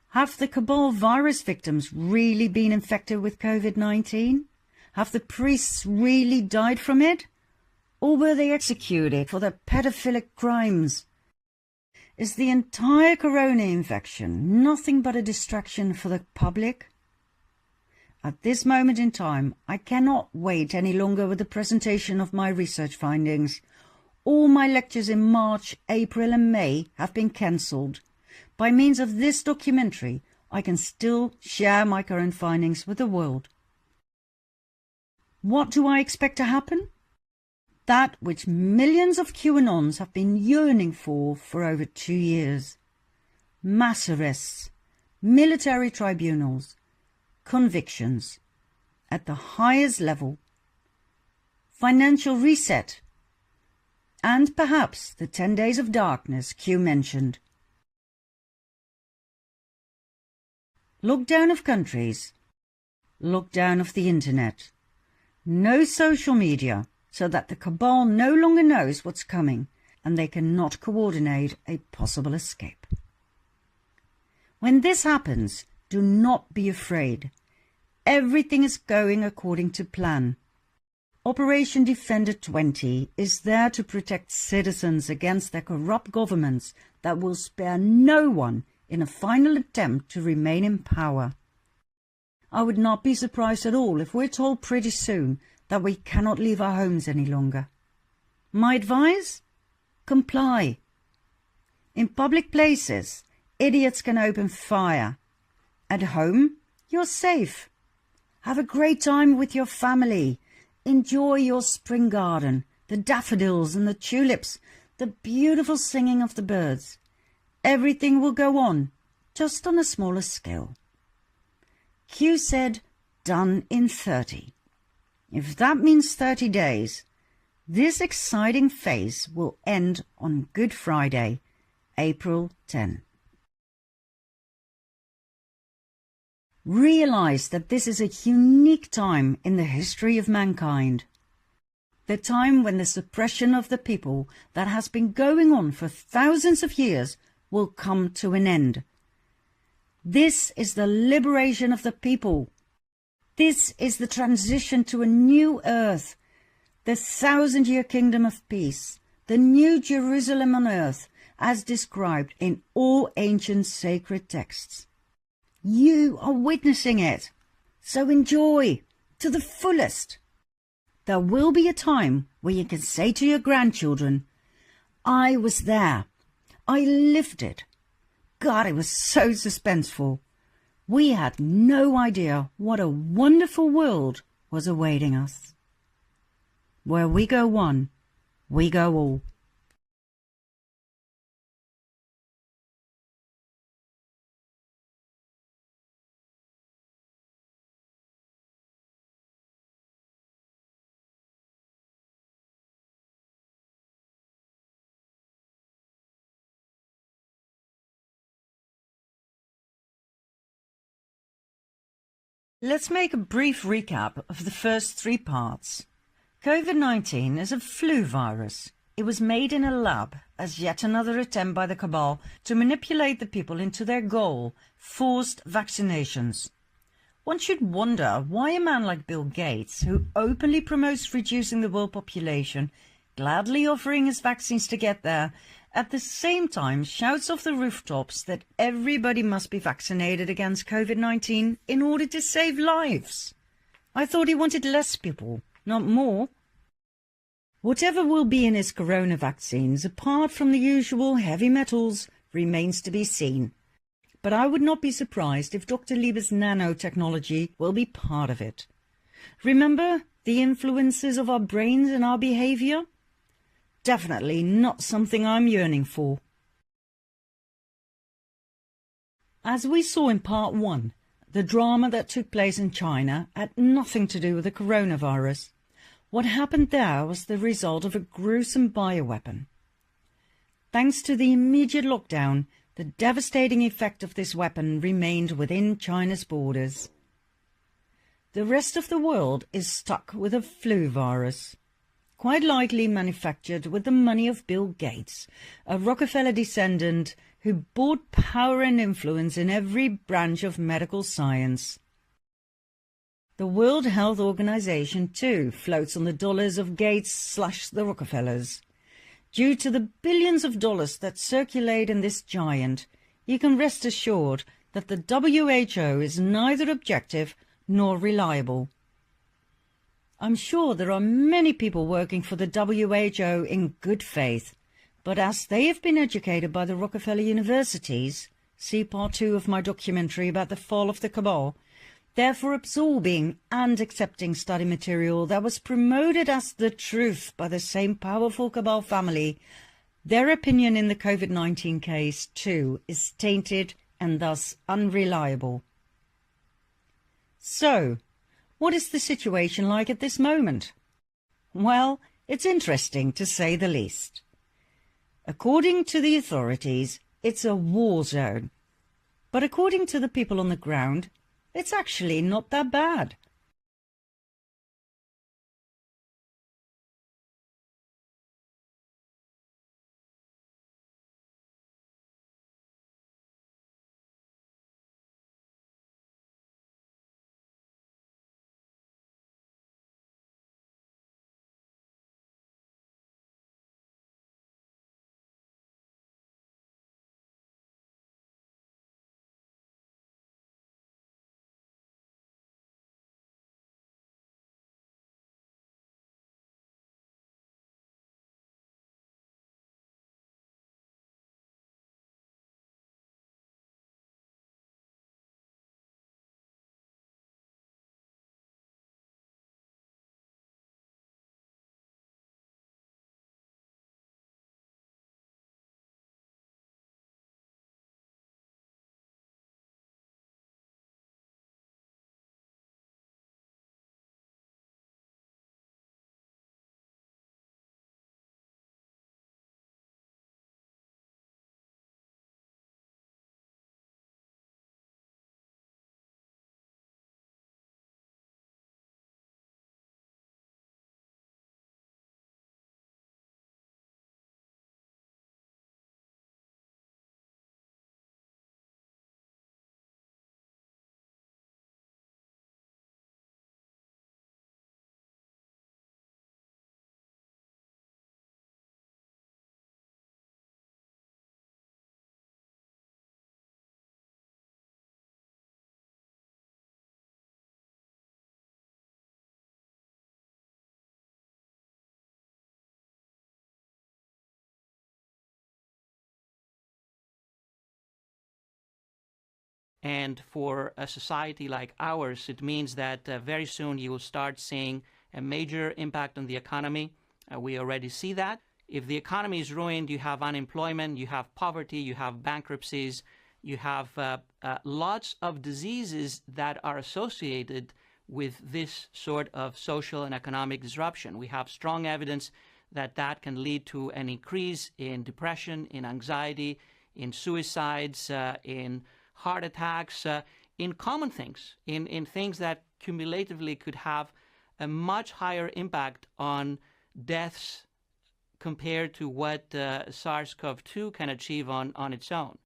Have the cabal virus victims really been infected with COVID-19? Have the priests really died from it? Or were they executed for their pedophilic crimes? Is the entire corona infection nothing but a distraction for the public? At this moment in time, I cannot wait any longer with the presentation of my research findings. All my lectures in March, April and May have been cancelled. By means of this documentary, I can still share my current findings with the world. What do I expect to happen? That which millions of QAnons have been yearning for over 2 years. Mass arrests, military tribunals, convictions at the highest level, financial reset, and perhaps the 10 days of darkness Q mentioned. Lockdown of countries, lockdown of the internet, no social media, so that the cabal no longer knows what's coming and they cannot coordinate a possible escape. When this happens, do not be afraid. Everything is going according to plan. Operation Defender 20 is there to protect citizens against their corrupt governments that will spare no one in a final attempt to remain in power. I would not be surprised at all if we're told pretty soon that we cannot leave our homes any longer. My advice? Comply. In public places, idiots can open fire. At home, you're safe. Have a great time with your family. Enjoy your spring garden, the daffodils and the tulips, the beautiful singing of the birds. Everything will go on, just on a smaller scale. Q said, done in 30. If that means 30 days, this exciting phase will end on Good Friday, April 10. Realize that this is a unique time in the history of mankind. The time when the suppression of the people that has been going on for thousands of years will come to an end. This is the liberation of the people. This is the transition to a new earth, the 1,000-year kingdom of peace, the new Jerusalem on earth, as described in all ancient sacred texts. You are witnessing it, so enjoy to the fullest. There will be a time where you can say to your grandchildren, I was there, I lived it. God, it was so suspenseful. We had no idea what a wonderful world was awaiting us. Where we go one, we go all. Let's make a brief recap of the first 3 parts. COVID-19 is a flu virus. It was made in a lab as yet another attempt by the cabal to manipulate the people into their goal, forced vaccinations. One should wonder why a man like Bill Gates, who openly promotes reducing the world population, gladly offering his vaccines to get there, at the same time shouts off the rooftops that everybody must be vaccinated against COVID-19 in order to save lives. I thought he wanted less people, not more. Whatever will be in his corona vaccines, apart from the usual heavy metals, remains to be seen. But I would not be surprised if Dr. Lieber's nanotechnology will be part of it. Remember the influences of our brains and our behavior? Definitely not something I'm yearning for. As we saw in part 1, the drama that took place in China had nothing to do with the coronavirus. What happened there was the result of a gruesome bioweapon. Thanks to the immediate lockdown, the devastating effect of this weapon remained within China's borders. The rest of the world is stuck with a flu virus. quite likely manufactured with the money of Bill Gates, a Rockefeller descendant who bought power and influence in every branch of medical science. The World Health Organization, too, floats on the dollars of Gates/the Rockefellers. Due to the billions of dollars that circulate in this giant, you can rest assured that the WHO is neither objective nor reliable. I'm sure there are many people working for the WHO in good faith, but as they have been educated by the Rockefeller universities, see part 2 of my documentary about the fall of the cabal, therefore absorbing and accepting study material that was promoted as the truth by the same powerful cabal family, their opinion in the COVID-19 case too is tainted and thus unreliable. So, what is the situation like at this moment? Well, it's interesting to say the least. According to the authorities, it's a war zone. But according to the people on the ground, it's actually not that bad. And for a society like ours, it means that very soon you will start seeing a major impact on the economy. We already see that. If the economy is ruined, you have unemployment, you have poverty, you have bankruptcies, you have lots of diseases that are associated with this sort of social and economic disruption. We have strong evidence that that can lead to an increase in depression, in anxiety, in suicides, in heart attacks, in common things, in things that cumulatively could have a much higher impact on deaths compared to what SARS-CoV-2 can achieve on its own.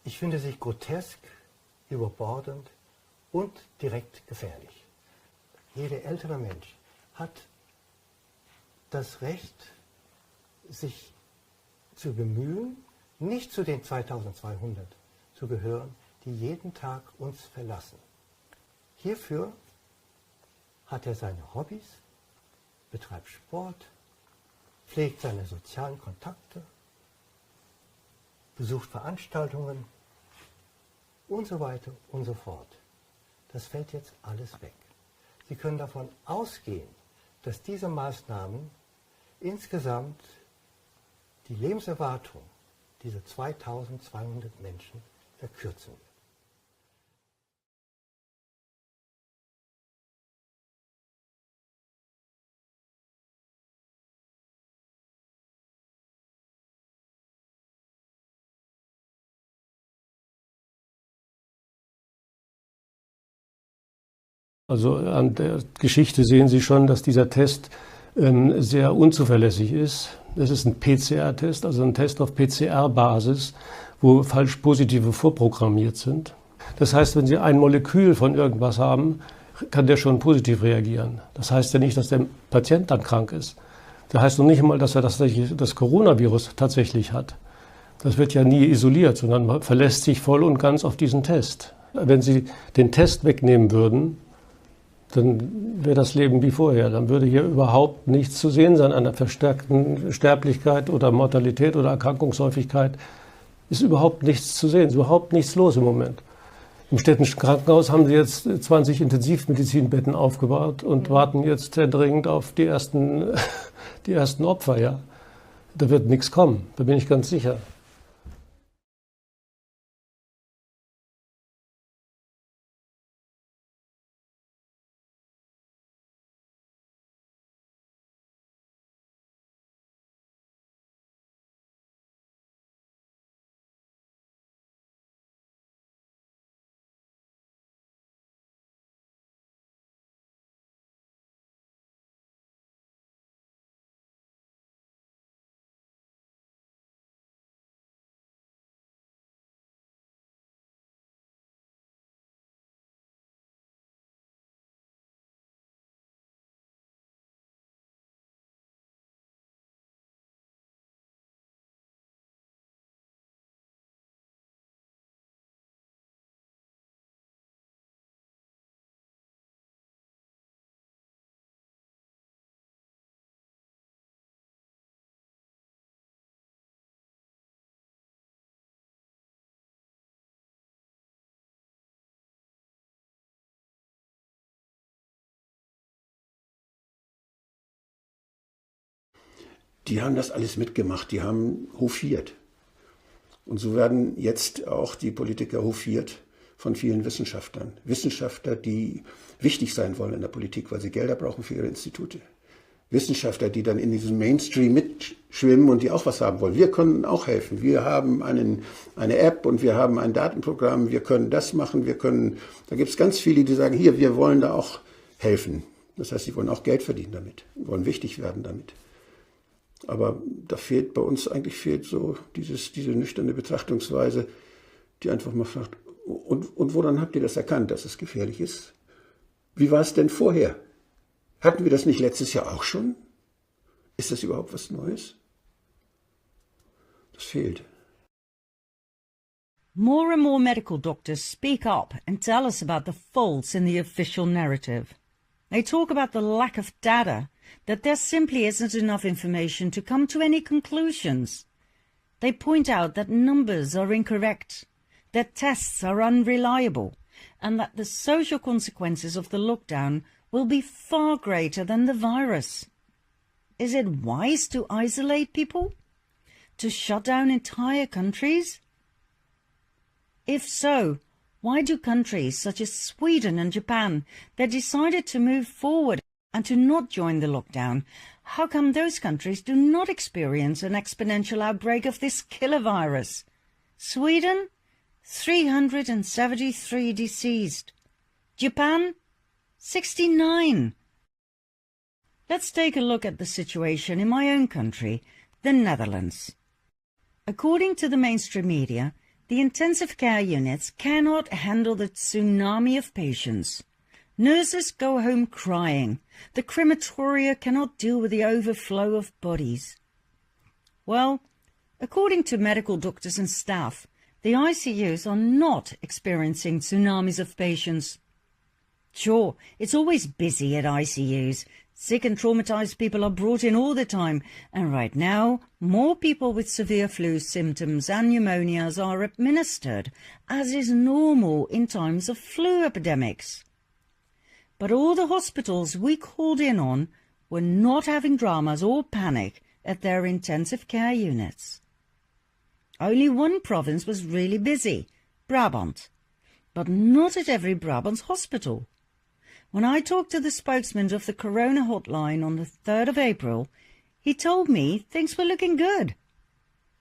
Ich finde sie grotesk, überbordend und direkt gefährlich. jeder ältere Mensch hat das Recht, sich zu bemühen, nicht zu den 2200 zu gehören, die jeden Tag uns verlassen. Hierfür hat er seine Hobbys, betreibt Sport, pflegt seine sozialen Kontakte, besucht Veranstaltungen und so weiter und so fort. Das fällt jetzt alles weg. Sie können davon ausgehen, dass diese Maßnahmen insgesamt die Lebenserwartung dieser 2200 Menschen verkürzen. Also an der Geschichte sehen Sie schon, dass dieser Test sehr unzuverlässig ist. Das ist ein PCR-Test, also ein Test auf PCR-Basis, wo falsch Positive vorprogrammiert sind. Das heißt, wenn Sie ein Molekül von irgendwas haben, kann der schon positiv reagieren. Das heißt ja nicht, dass der Patient dann krank ist. Das heißt noch nicht einmal, dass er das Coronavirus tatsächlich hat. Das wird ja nie isoliert, sondern man verlässt sich voll und ganz auf diesen Test. Wenn Sie den Test wegnehmen würden, dann wäre das Leben wie vorher. Dann würde hier überhaupt nichts zu sehen sein an der verstärkten Sterblichkeit oder Mortalität oder Erkrankungshäufigkeit. Ist überhaupt nichts zu sehen, ist überhaupt nichts los im Moment. Im städtischen Krankenhaus haben sie jetzt 20 Intensivmedizinbetten aufgebaut und warten jetzt sehr dringend auf die ersten Opfer. Ja. Da wird nichts kommen, da bin ich ganz sicher. Die haben das alles mitgemacht, die haben hofiert. Und so werden jetzt auch die Politiker hofiert von vielen Wissenschaftlern. Wissenschaftler, die wichtig sein wollen in der Politik, weil sie Gelder brauchen für ihre Institute. Wissenschaftler, die dann in diesem Mainstream mitschwimmen und die auch was haben wollen. Wir können auch helfen. Wir haben eine App und wir haben ein Datenprogramm, wir können das machen, da gibt es ganz viele, die sagen, hier, wir wollen da auch helfen. Das heißt, sie wollen auch Geld verdienen damit, wollen wichtig werden damit. Aber da fehlt bei uns so diese nüchterne Betrachtungsweise, die einfach mal fragt, und woran habt ihr das erkannt, dass es gefährlich ist? Wie war es denn vorher? Hatten wir das nicht letztes Jahr auch schon? Ist das überhaupt was Neues? Das fehlt. More and more medical doctors speak up and tell us about the faults in the official narrative. They talk about the lack of data, that there simply isn't enough information to come to any conclusions. They point out that numbers are incorrect, that tests are unreliable, and that the social consequences of the lockdown will be far greater than the virus. Is it wise to isolate people? To shut down entire countries? If so, why do countries such as Sweden and Japan that decided to move forward and to not join the lockdown, how come those countries do not experience an exponential outbreak of this killer virus? Sweden, 373 deceased. Japan, 69. Let's take a look at the situation in my own country, the Netherlands. According to the mainstream media, the intensive care units cannot handle the tsunami of patients. Nurses go home crying. The crematoria cannot deal with the overflow of bodies. Well, according to medical doctors and staff, the ICUs are not experiencing tsunamis of patients. Sure, it's always busy at ICUs. Sick and traumatized people are brought in all the time, and right now, more people with severe flu symptoms and pneumonias are administered, as is normal in times of flu epidemics. But all the hospitals we called in on were not having dramas or panic at their intensive care units. Only one province was really busy, Brabant, but not at every Brabant hospital. When I talked to the spokesman of the Corona hotline on the 3rd of April, he told me things were looking good.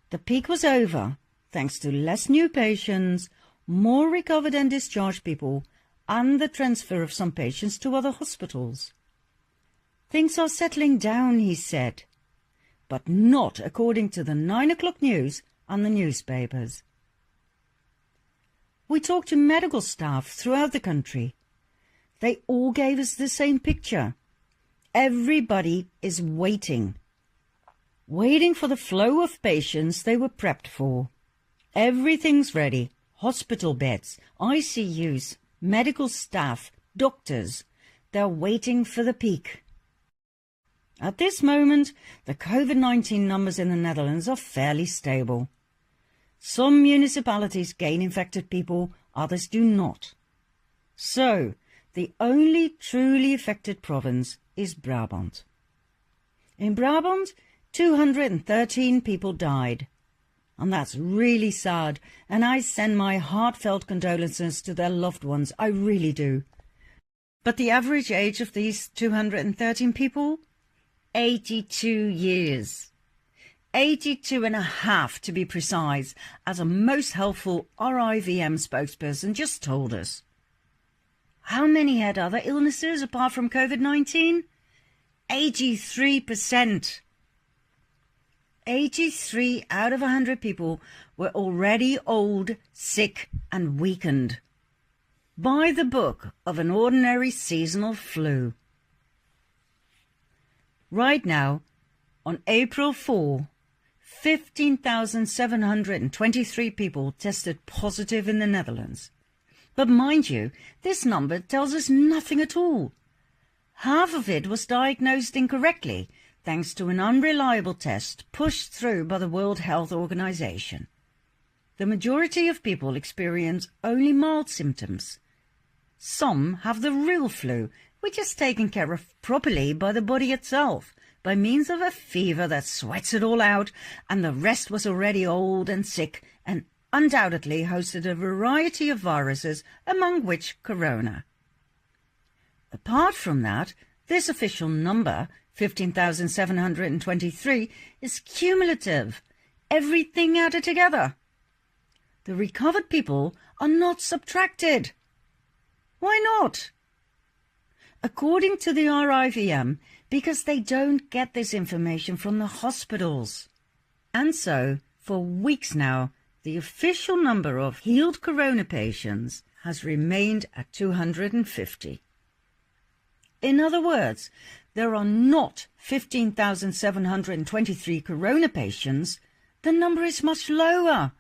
The peak was over, thanks to less new patients, more recovered and discharged people, and the transfer of some patients to other hospitals. Things are settling down, he said, but not according to the 9 o'clock news and the newspapers. We talked to medical staff throughout the country. They all gave us the same picture. Everybody is waiting. Waiting for the flow of patients they were prepped for. Everything's ready. Hospital beds, ICUs, medical staff, doctors. They're waiting for the peak. At this moment, the COVID-19 numbers in the Netherlands are fairly stable. Some municipalities gain infected people, others do not. So, the only truly affected province is Brabant. In Brabant, 213 people died. And that's really sad, and I send my heartfelt condolences to their loved ones, I really do. But the average age of these 213 people? 82 years. 82 and a half to be precise, as a most helpful RIVM spokesperson just told us. How many had other illnesses apart from COVID-19? 83%. 83 out of 100 people were already old, sick and weakened. By the book of an ordinary seasonal flu. Right now, on April 4, 15,723 people tested positive in the Netherlands. But mind you, this number tells us nothing at all. Half of it was diagnosed incorrectly, thanks to an unreliable test pushed through by the World Health Organization. The majority of people experience only mild symptoms. Some have the real flu, which is taken care of properly by the body itself, by means of a fever that sweats it all out, and the rest was already old and sick and undoubtedly hosted a variety of viruses, among which corona. Apart from that, this official number, 15,723, is cumulative, everything added together. The recovered people are not subtracted. Why not? According to the RIVM, because they don't get this information from the hospitals. And so, for weeks now, the official number of healed corona patients has remained at 250. In other words, there are not 15,723 corona patients. The number is much lower.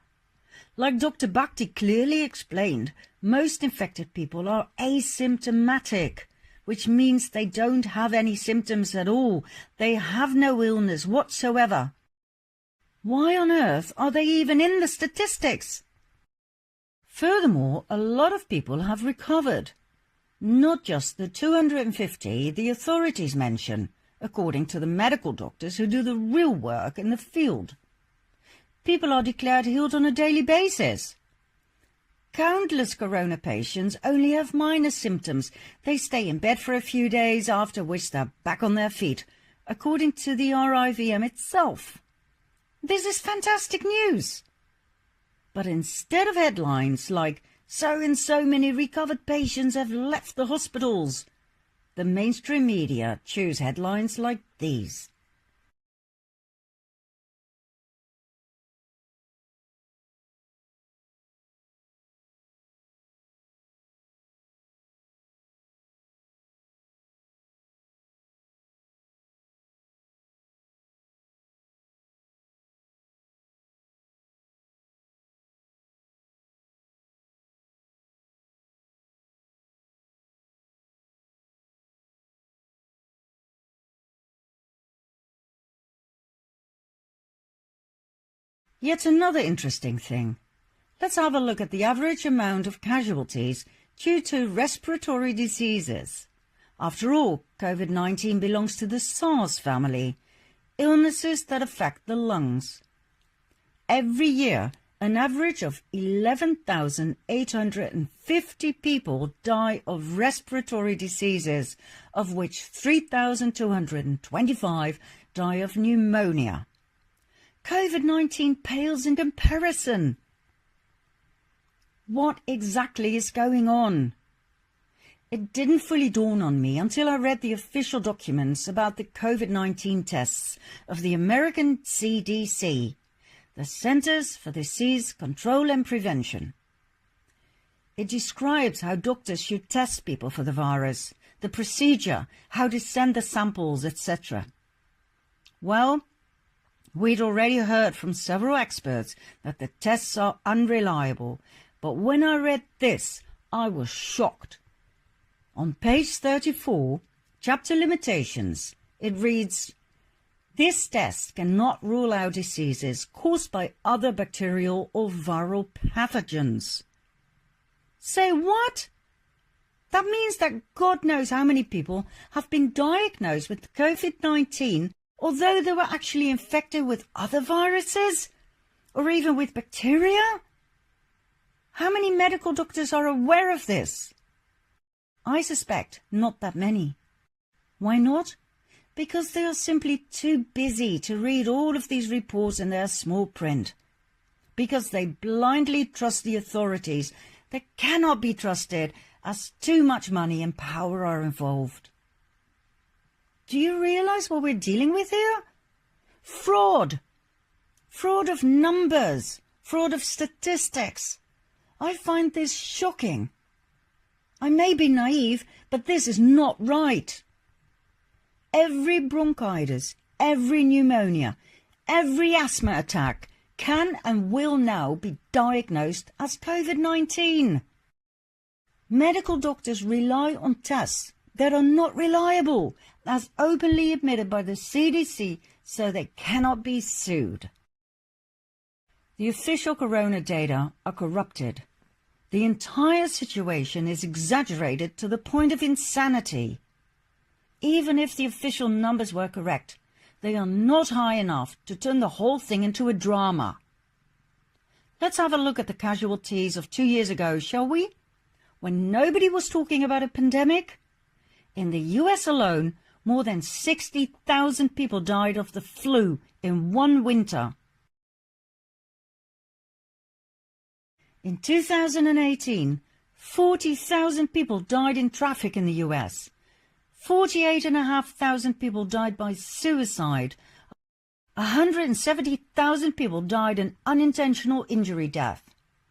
Like Dr. Bhakti clearly explained, most infected people are asymptomatic, which means they don't have any symptoms at all. They have no illness whatsoever. Why on earth are they even in the statistics? Furthermore, a lot of people have recovered. Not just the 250 the authorities mention, according to the medical doctors who do the real work in the field. People are declared healed on a daily basis. Countless corona patients only have minor symptoms. They stay in bed for a few days, after which they're back on their feet, according to the RIVM itself. This is fantastic news. But instead of headlines like, so and so many recovered patients have left the hospitals, the mainstream media choose headlines like these. Yet another interesting thing. Let's have a look at the average amount of casualties due to respiratory diseases. After all, COVID-19 belongs to the SARS family, illnesses that affect the lungs. Every year, an average of 11,850 people die of respiratory diseases, of which 3,225 die of pneumonia. COVID-19 pales in comparison. What exactly is going on? It didn't fully dawn on me until I read the official documents about the COVID-19 tests of the American CDC, the Centers for Disease Control and Prevention. It describes how doctors should test people for the virus, the procedure, how to send the samples, etc. Well, we'd already heard from several experts that the tests are unreliable, but when I read this, I was shocked. On page 34, chapter limitations, it reads, "This test cannot rule out diseases caused by other bacterial or viral pathogens." Say what? That means that God knows how many people have been diagnosed with COVID-19, although they were actually infected with other viruses, or even with bacteria? How many medical doctors are aware of this? I suspect not that many. Why not? Because they are simply too busy to read all of these reports in their small print. Because they blindly trust the authorities that cannot be trusted, as too much money and power are involved. Do you realize what we're dealing with here? Fraud. Fraud of numbers. Fraud of statistics. I find this shocking. I may be naive, but this is not right. Every bronchitis, every pneumonia, every asthma attack can and will now be diagnosed as COVID-19. Medical doctors rely on tests that are not reliable, as openly admitted by the CDC, so they cannot be sued. The official corona data are corrupted. The entire situation is exaggerated to the point of insanity. Even if the official numbers were correct, they are not high enough to turn the whole thing into a drama. Let's have a look at the casualties of 2 years ago, shall we? When nobody was talking about a pandemic? In the US alone, more than 60,000 people died of the flu in one winter. In 2018, 40,000 people died in traffic in the US. 48,500 people died by suicide. 170,000 people died in unintentional injury death.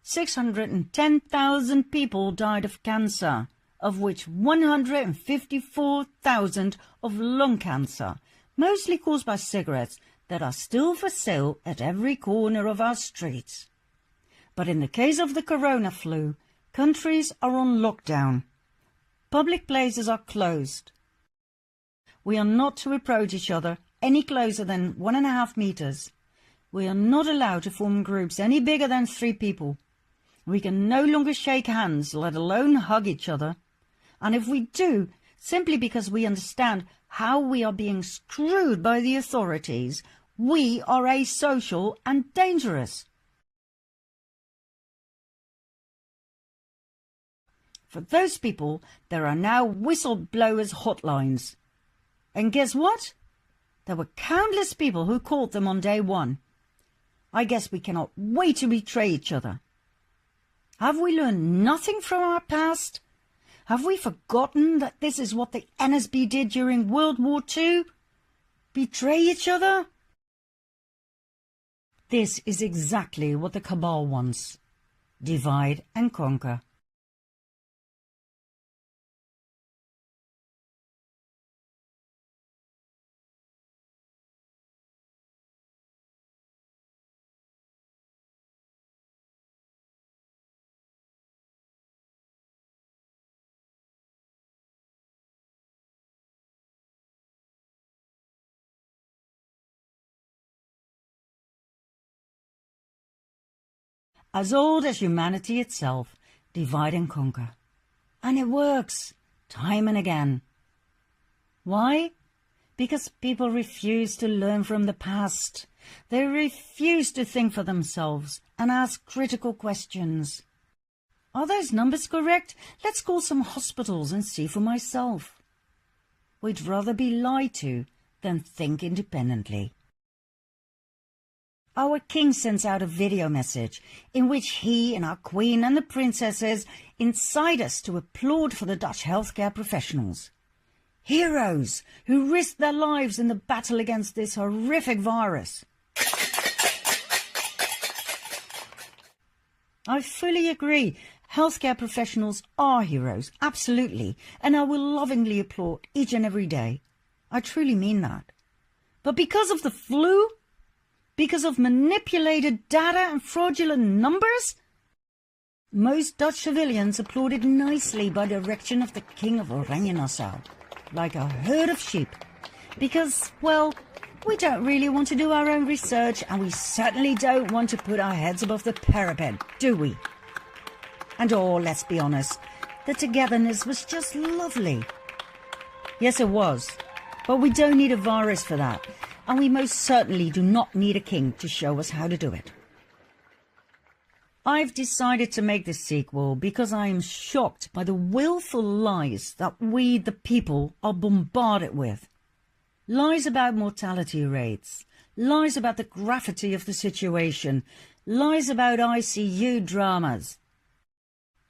610,000 people died of cancer, of which 154,000 of lung cancer, mostly caused by cigarettes that are still for sale at every corner of our streets. But in the case of the corona flu, countries are on lockdown. Public places are closed. We are not to approach each other any closer than 1.5 meters. We are not allowed to form groups any bigger than 3 people. We can no longer shake hands, let alone hug each other. And if we do, simply because we understand how we are being screwed by the authorities, we are asocial and dangerous. For those people, there are now whistleblowers hotlines. And guess what? There were countless people who called them on day one. I guess we cannot wait to betray each other. Have we learned nothing from our past? Have we forgotten that this is what the NSB did during World War II? Betray each other? This is exactly what the cabal wants. Divide and conquer. as old as humanity itself, divide and conquer. And it works, time and again. Why? Because people refuse to learn from the past. They refuse to think for themselves and ask critical questions. Are those numbers correct? Let's call some hospitals and see for myself. We'd rather be lied to than think independently. Our king sends out a video message in which he and our queen and the princesses incite us to applaud for the Dutch healthcare professionals. Heroes who risked their lives in the battle against this horrific virus. I fully agree. Healthcare professionals are heroes, absolutely, and I will lovingly applaud each and every day. I truly mean that. But because of the flu? Because of manipulated data and fraudulent numbers? Most Dutch civilians applauded nicely by direction of the King of Oranje-Nassau, like a herd of sheep. Because, well, we don't really want to do our own research, and we certainly don't want to put our heads above the parapet, do we? And let's be honest, the togetherness was just lovely. Yes, it was. But we don't need a virus for that. And we most certainly do not need a king to show us how to do it. I've decided to make this sequel because I am shocked by the willful lies that we, the people, are bombarded with. Lies about mortality rates, lies about the gravity of the situation, lies about ICU dramas.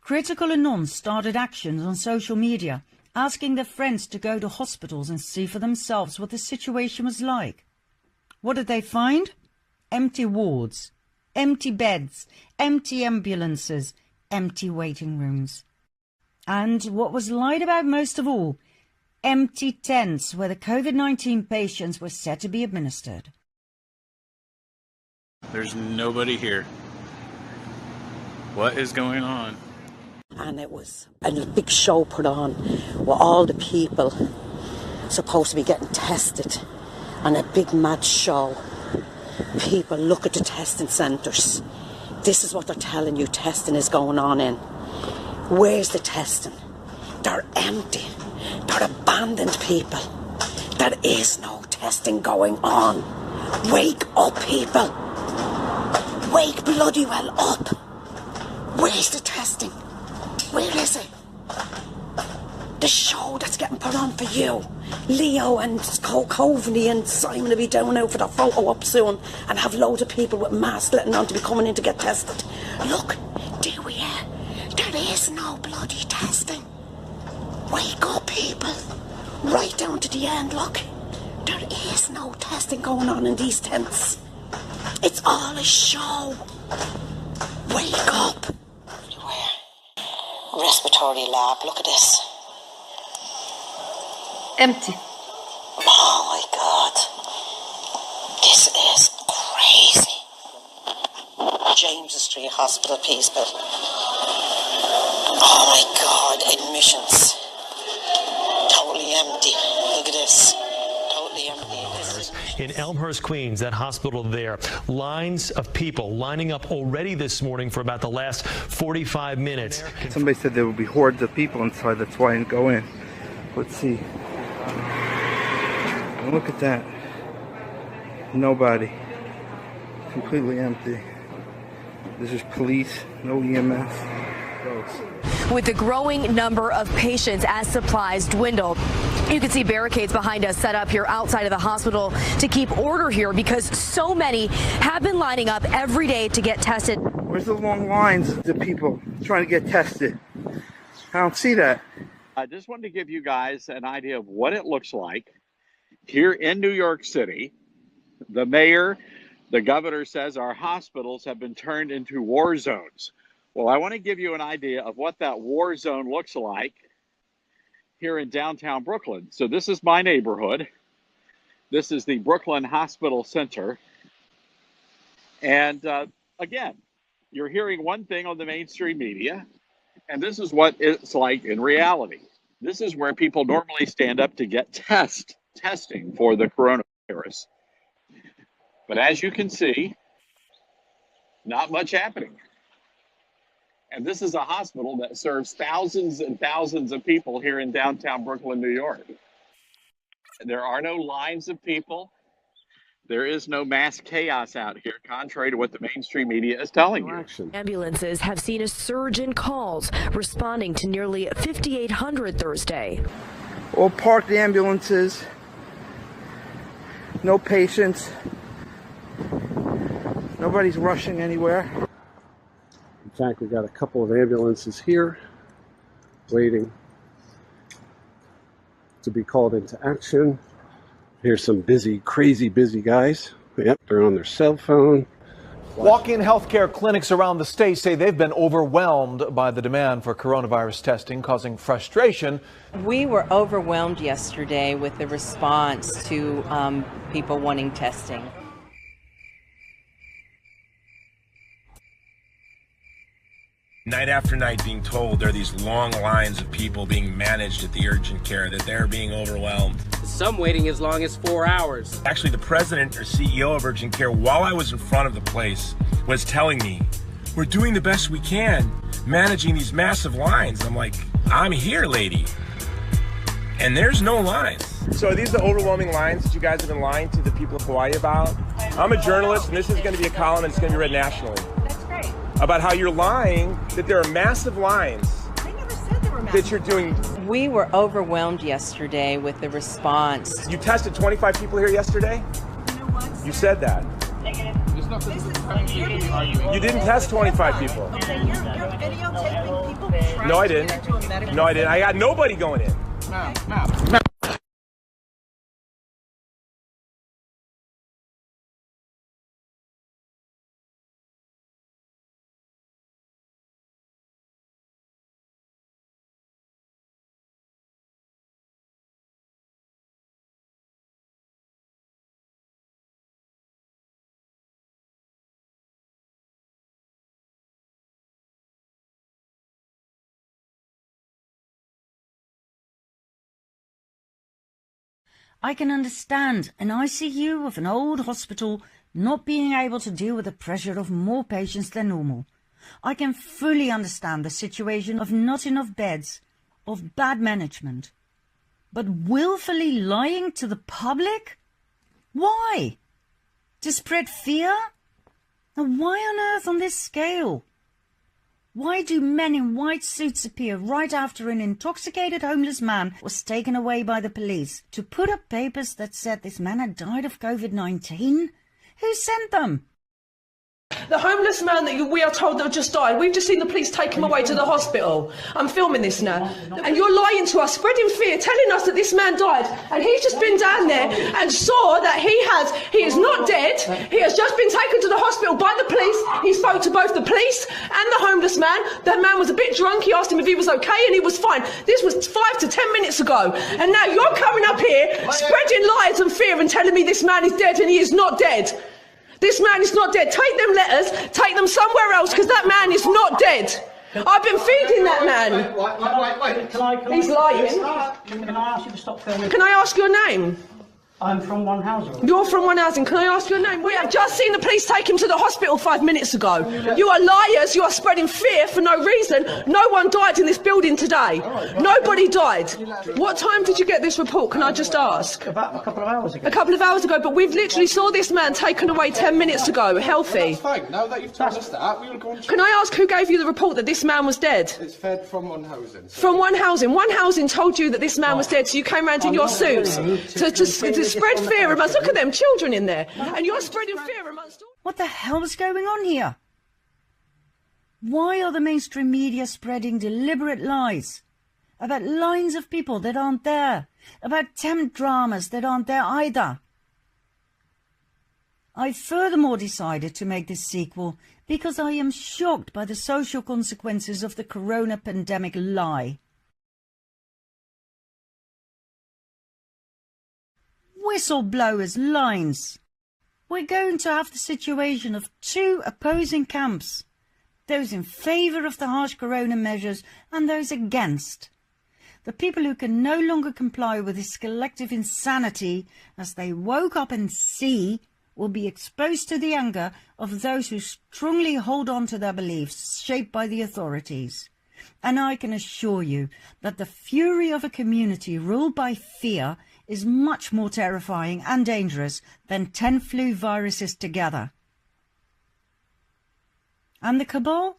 Critical Anons started actions on social media, asking their friends to go to hospitals and see for themselves what the situation was like. What did they find? Empty wards, empty beds, empty ambulances, empty waiting rooms. And what was lied about most of all, empty tents where the COVID-19 patients were said to be administered. There's nobody here. What is going on? And it was a big show put on with all the people supposed to be getting tested, and a big mad show. People look at the testing centres. This is what they're telling you testing is going on in. Where's the testing? They're empty. They're abandoned people. There is no testing going on. Wake up, people. Wake bloody well up. Where's the testing? Where is it? The show that's getting put on for you. Leo and Coveney and Simon will be down now for their photo up soon and have loads of people with masks letting on to be coming in to get tested. Look, do we hear? There is no bloody testing. Wake up, people. Right down to the end, look. There is no testing going on in these tents. It's all a show. Wake up. Respiratory lab, look at this. Empty. Oh my God. This is crazy. James Street Hospital, people. Oh my God, admissions. Totally empty. Look at this. Totally empty. In Elmhurst, Queens, that hospital there, lines of people lining up already this morning for about the last 45 minutes. Somebody said there would be hordes of people inside, that's why I didn't go in. Let's see. And look at that. Nobody. Completely empty. This is police, no EMS. With the growing number of patients as supplies dwindle, you can see barricades behind us set up here outside of the hospital to keep order here because so many have been lining up every day to get tested. Where's the long lines of people trying to get tested? I don't see that. I just wanted to give you guys an idea of what it looks like here in New York City. The mayor, the governor says our hospitals have been turned into war zones. Well, I want to give you an idea of what that war zone looks like here in downtown Brooklyn. So this is my neighborhood. This is the Brooklyn Hospital Center. And again, you're hearing one thing on the mainstream media, and this is what it's like in reality. This is where people normally stand up to get testing for the coronavirus. But as you can see, not much happening. And this is a hospital that serves thousands and thousands of people here in downtown Brooklyn, New York. There are no lines of people. There is no mass chaos out here, contrary to what the mainstream media is telling you. Ambulances have seen a surge in calls, responding to nearly 5,800 Thursday. All parked ambulances, no patients, nobody's rushing anywhere. In fact, we've got a couple of ambulances here waiting to be called into action. Here's some busy, crazy busy guys. Yep, they're on their cell phone. Walk-in healthcare clinics around the state say they've been overwhelmed by the demand for coronavirus testing, causing frustration. We were overwhelmed yesterday with the response to people wanting testing. Night after night being told there are these long lines of people being managed at the urgent care, that they're being overwhelmed. Some waiting as long as 4 hours. Actually, the president or CEO of urgent care, while I was in front of the place, was telling me, we're doing the best we can, managing these massive lines. I'm like, I'm here, lady. And there's no lines. So are these the overwhelming lines that you guys have been lying to the people of Hawaii about? I'm a journalist, and this is going to be a column that's going to be read nationally. About how you're lying, that there are massive lines. I never said there were massive that you're doing. We were overwhelmed yesterday with the response. You tested 25 people here yesterday? You said that. You didn't test 25 people. Okay, you're videotaping people. No, I didn't. No, I didn't. I got nobody going in. No. I can understand an ICU of an old hospital not being able to deal with the pressure of more patients than normal. I can fully understand the situation of not enough beds, of bad management. But willfully lying to the public? Why? To spread fear? And why on earth on this scale? Why do men in white suits appear right after an intoxicated homeless man was taken away by the police to put up papers that said this man had died of COVID-19? Who sent them? The homeless man that we are told that just died, we've just seen the police take him away to the hospital. I'm filming this now. And you're lying to us, spreading fear, telling us that this man died. And he's just been down there and saw that he is not dead. He has just been taken to the hospital by the police. He spoke to both the police and the homeless man. That man was a bit drunk. He asked him if he was okay and he was fine. This was 5 to 10 minutes ago. And now you're coming up here, spreading lies and fear and telling me this man is dead and he is not dead. This man is not dead. Take them letters, take them somewhere else, because that man is not dead. I've been feeding that man. Wait. He's lying. Can I ask you to stop filming? Can I ask your name? I'm from One Housing. You're from One Housing. Can I ask your name? We have just seen the police take him to the hospital 5 minutes ago. You are liars. You are spreading fear for no reason. No one died in this building today. Nobody died. What time did you get this report? Can I just ask? About a couple of hours ago. A couple of hours ago, but we've literally saw this man taken away 10 minutes ago, healthy. That's fine. Now that you've told us that, we will go on. Can I ask who gave you the report that this man was dead? It's fed from One Housing. From One Housing. One Housing told you that this man was dead, so you came round in your suits to spread fear amongst. Look at them children in there, and you're spreading fear amongst all. What the hell is going on here? Why are the mainstream media spreading deliberate lies about lines of people that aren't there, about temp dramas that aren't there either? I furthermore decided to make this sequel because I am shocked by the social consequences of the corona pandemic lie. Whistleblowers' lines. We're going to have the situation of two opposing camps, those in favour of the harsh corona measures and those against. The people who can no longer comply with this collective insanity as they woke up and see will be exposed to the anger of those who strongly hold on to their beliefs shaped by the authorities. And I can assure you that the fury of a community ruled by fear is much more terrifying and dangerous than 10 flu viruses together. And the cabal?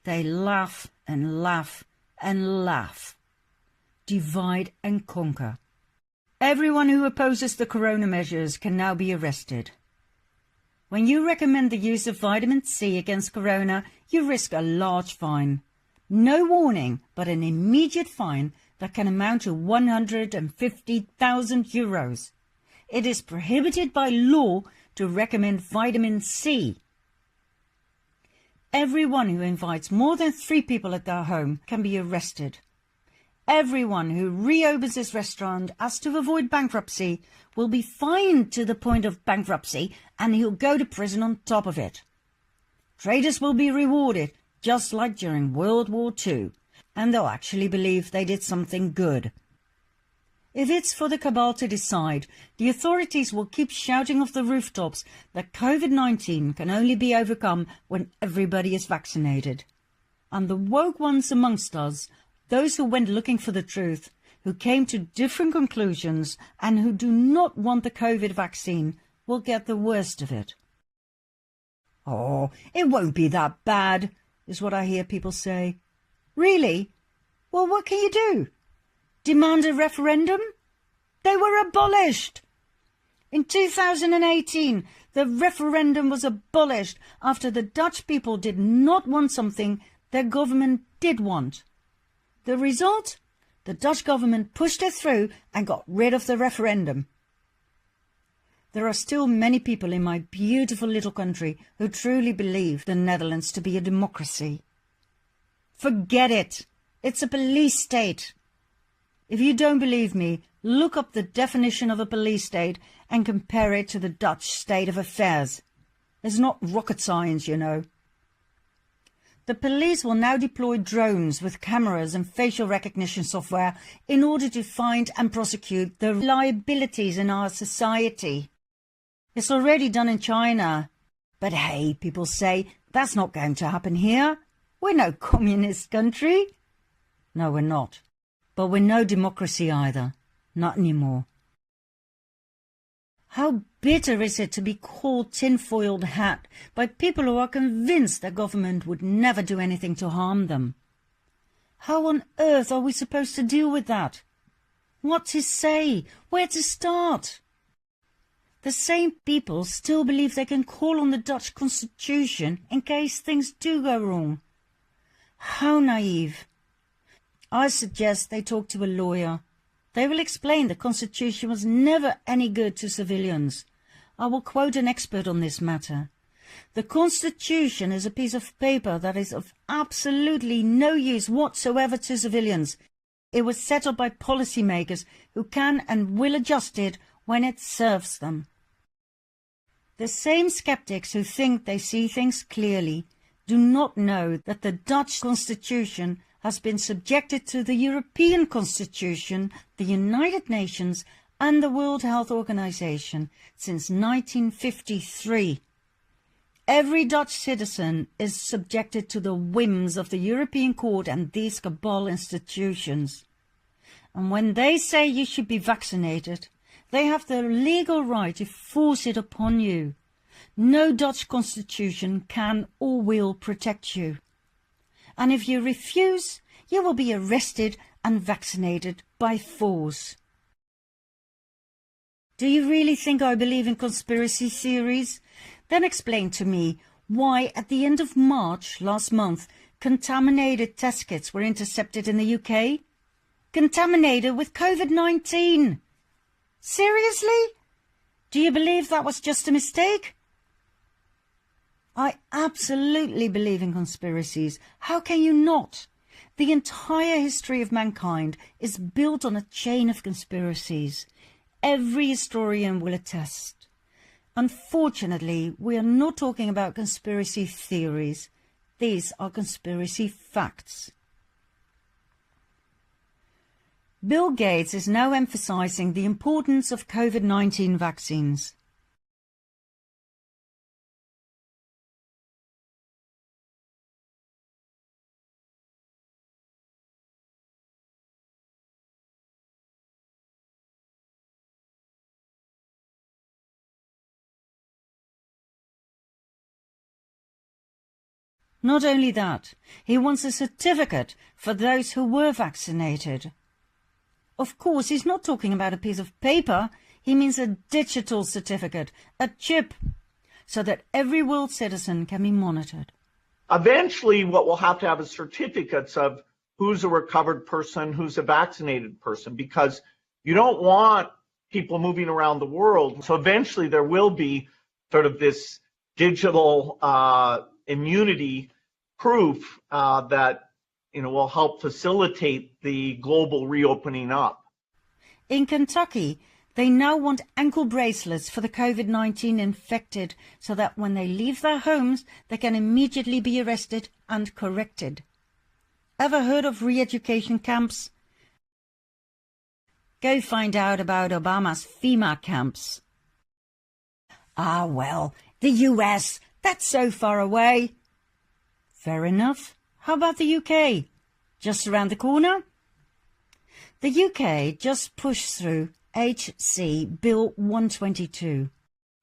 They laugh and laugh and laugh. Divide and conquer. Everyone who opposes the corona measures can now be arrested. When you recommend the use of vitamin C against corona, you risk a large fine. No warning, but an immediate fine that can amount to 150,000 euros. It is prohibited by law to recommend vitamin C. Everyone who invites more than 3 people at their home can be arrested. Everyone who reopens his restaurant as to avoid bankruptcy will be fined to the point of bankruptcy, and he'll go to prison on top of it. Traitors will be rewarded, just like during World War II, and they'll actually believe they did something good. If it's for the cabal to decide, the authorities will keep shouting off the rooftops that COVID-19 can only be overcome when everybody is vaccinated. And the woke ones amongst us, those who went looking for the truth, who came to different conclusions and who do not want the COVID vaccine, will get the worst of it. Oh, it won't be that bad, is what I hear people say. Really? Well, what can you do? Demand a referendum? They were abolished. In 2018, the referendum was abolished after the Dutch people did not want something their government did want. The result? The Dutch government pushed it through and got rid of the referendum. There are still many people in my beautiful little country who truly believe the Netherlands to be a democracy. Forget it. It's a police state. If you don't believe me, look up the definition of a police state and compare it to the Dutch state of affairs. It's not rocket science, you know. The police will now deploy drones with cameras and facial recognition software in order to find and prosecute the liabilities in our society. It's already done in China. But hey, people say, that's not going to happen here. We're no communist country. No, we're not. But we're no democracy either. Not anymore. How bitter is it to be called tin-foiled hat by people who are convinced their government would never do anything to harm them? How on earth are we supposed to deal with that? What to say? Where to start? The same people still believe they can call on the Dutch constitution in case things do go wrong. How naive. I suggest they talk to a lawyer. They will explain the Constitution was never any good to civilians. I will quote an expert on this matter. The Constitution is a piece of paper that is of absolutely no use whatsoever to civilians. It was set up by policymakers who can and will adjust it when it serves them. The same skeptics who think they see things clearly do not know that the Dutch Constitution has been subjected to the European Constitution, the United Nations and the World Health Organization since 1953. Every Dutch citizen is subjected to the whims of the European Court and these cabal institutions. And when they say you should be vaccinated, they have the legal right to force it upon you. No Dutch constitution can or will protect you. And if you refuse, you will be arrested and vaccinated by force. Do you really think I believe in conspiracy theories? Then explain to me why at the end of March last month, contaminated test kits were intercepted in the UK? Contaminated with COVID-19. Seriously? Do you believe that was just a mistake? I absolutely believe in conspiracies. How can you not? The entire history of mankind is built on a chain of conspiracies. Every historian will attest. Unfortunately, we are not talking about conspiracy theories. These are conspiracy facts. Bill Gates is now emphasizing the importance of COVID-19 vaccines. Not only that, he wants a certificate for those who were vaccinated. Of course, he's not talking about a piece of paper. He means a digital certificate, a chip, so that every world citizen can be monitored. Eventually, what we'll have to have is certificates of who's a recovered person, who's a vaccinated person, because you don't want people moving around the world. So eventually there will be sort of this digital immunity proof that will help facilitate the global reopening up. In Kentucky, they now want ankle bracelets for the COVID-19 infected so that when they leave their homes, they can immediately be arrested and corrected. Ever heard of re-education camps? Go find out about Obama's FEMA camps. Ah, well, the US, that's so far away. Fair enough. How about the UK? Just around the corner? The UK just pushed through HC Bill 122.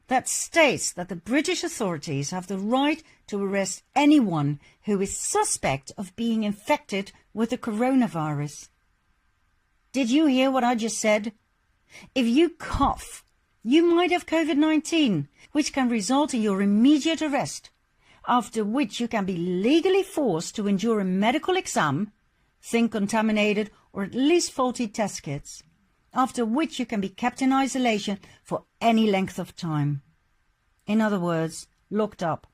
That states that the British authorities have the right to arrest anyone who is suspect of being infected with the coronavirus. Did you hear what I just said? If you cough, you might have COVID-19, which can result in your immediate arrest, after which you can be legally forced to endure a medical exam, think contaminated or at least faulty test kits, after which you can be kept in isolation for any length of time. In other words, locked up.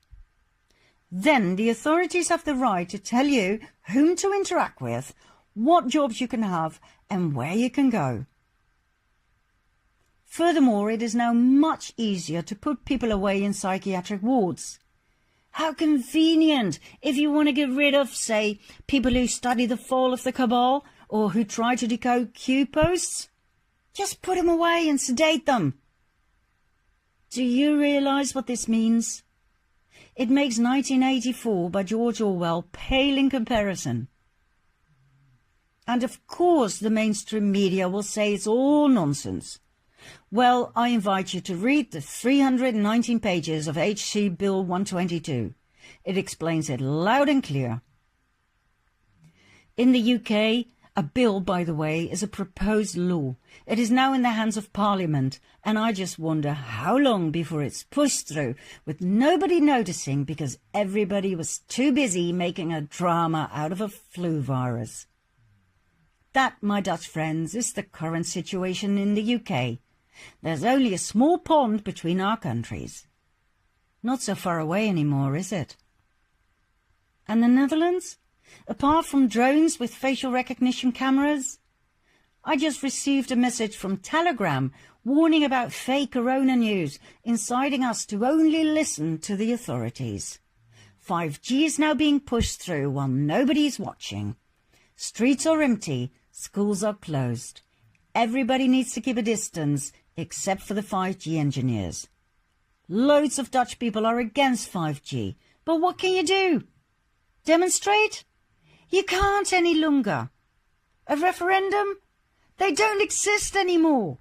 Then the authorities have the right to tell you whom to interact with, what jobs you can have, and where you can go. Furthermore, it is now much easier to put people away in psychiatric wards. How convenient if you want to get rid of, say, people who study the fall of the cabal or who try to decode Q posts. Just put them away and sedate them. Do you realize what this means? It makes 1984 by George Orwell pale in comparison. And of course the mainstream media will say it's all nonsense. Well, I invite you to read the 319 pages of HC Bill 122. It explains it loud and clear. In the UK, a bill, by the way, is a proposed law. It is now in the hands of Parliament, and I just wonder how long before it's pushed through with nobody noticing because everybody was too busy making a drama out of a flu virus. That, my Dutch friends, is the current situation in the UK. There's only a small pond between our countries. Not so far away anymore, is it? And the Netherlands? Apart from drones with facial recognition cameras? I just received a message from Telegram warning about fake corona news, inciting us to only listen to the authorities. 5G is now being pushed through while nobody is watching. Streets are empty, schools are closed. Everybody needs to keep a distance, except for the 5G engineers. Loads of Dutch people are against 5G, but what can you do? Demonstrate? You can't any longer. A referendum? They don't exist anymore.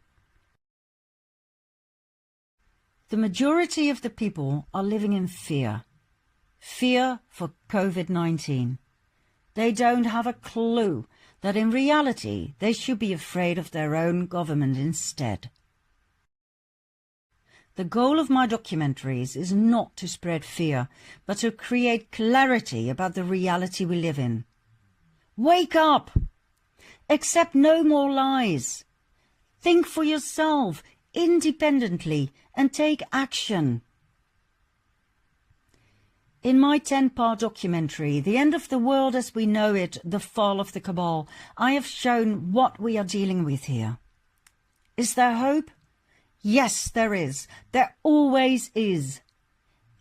The majority of the people are living in fear. Fear for COVID-19. They don't have a clue that in reality they should be afraid of their own government instead. The goal of my documentaries is not to spread fear, but to create clarity about the reality we live in. Wake up! Accept no more lies. Think for yourself, independently, and take action. In my 10-part documentary, The End of the World as We Know It, The Fall of the Cabal, I have shown what we are dealing with here. Is there hope? Yes, there is. There always is.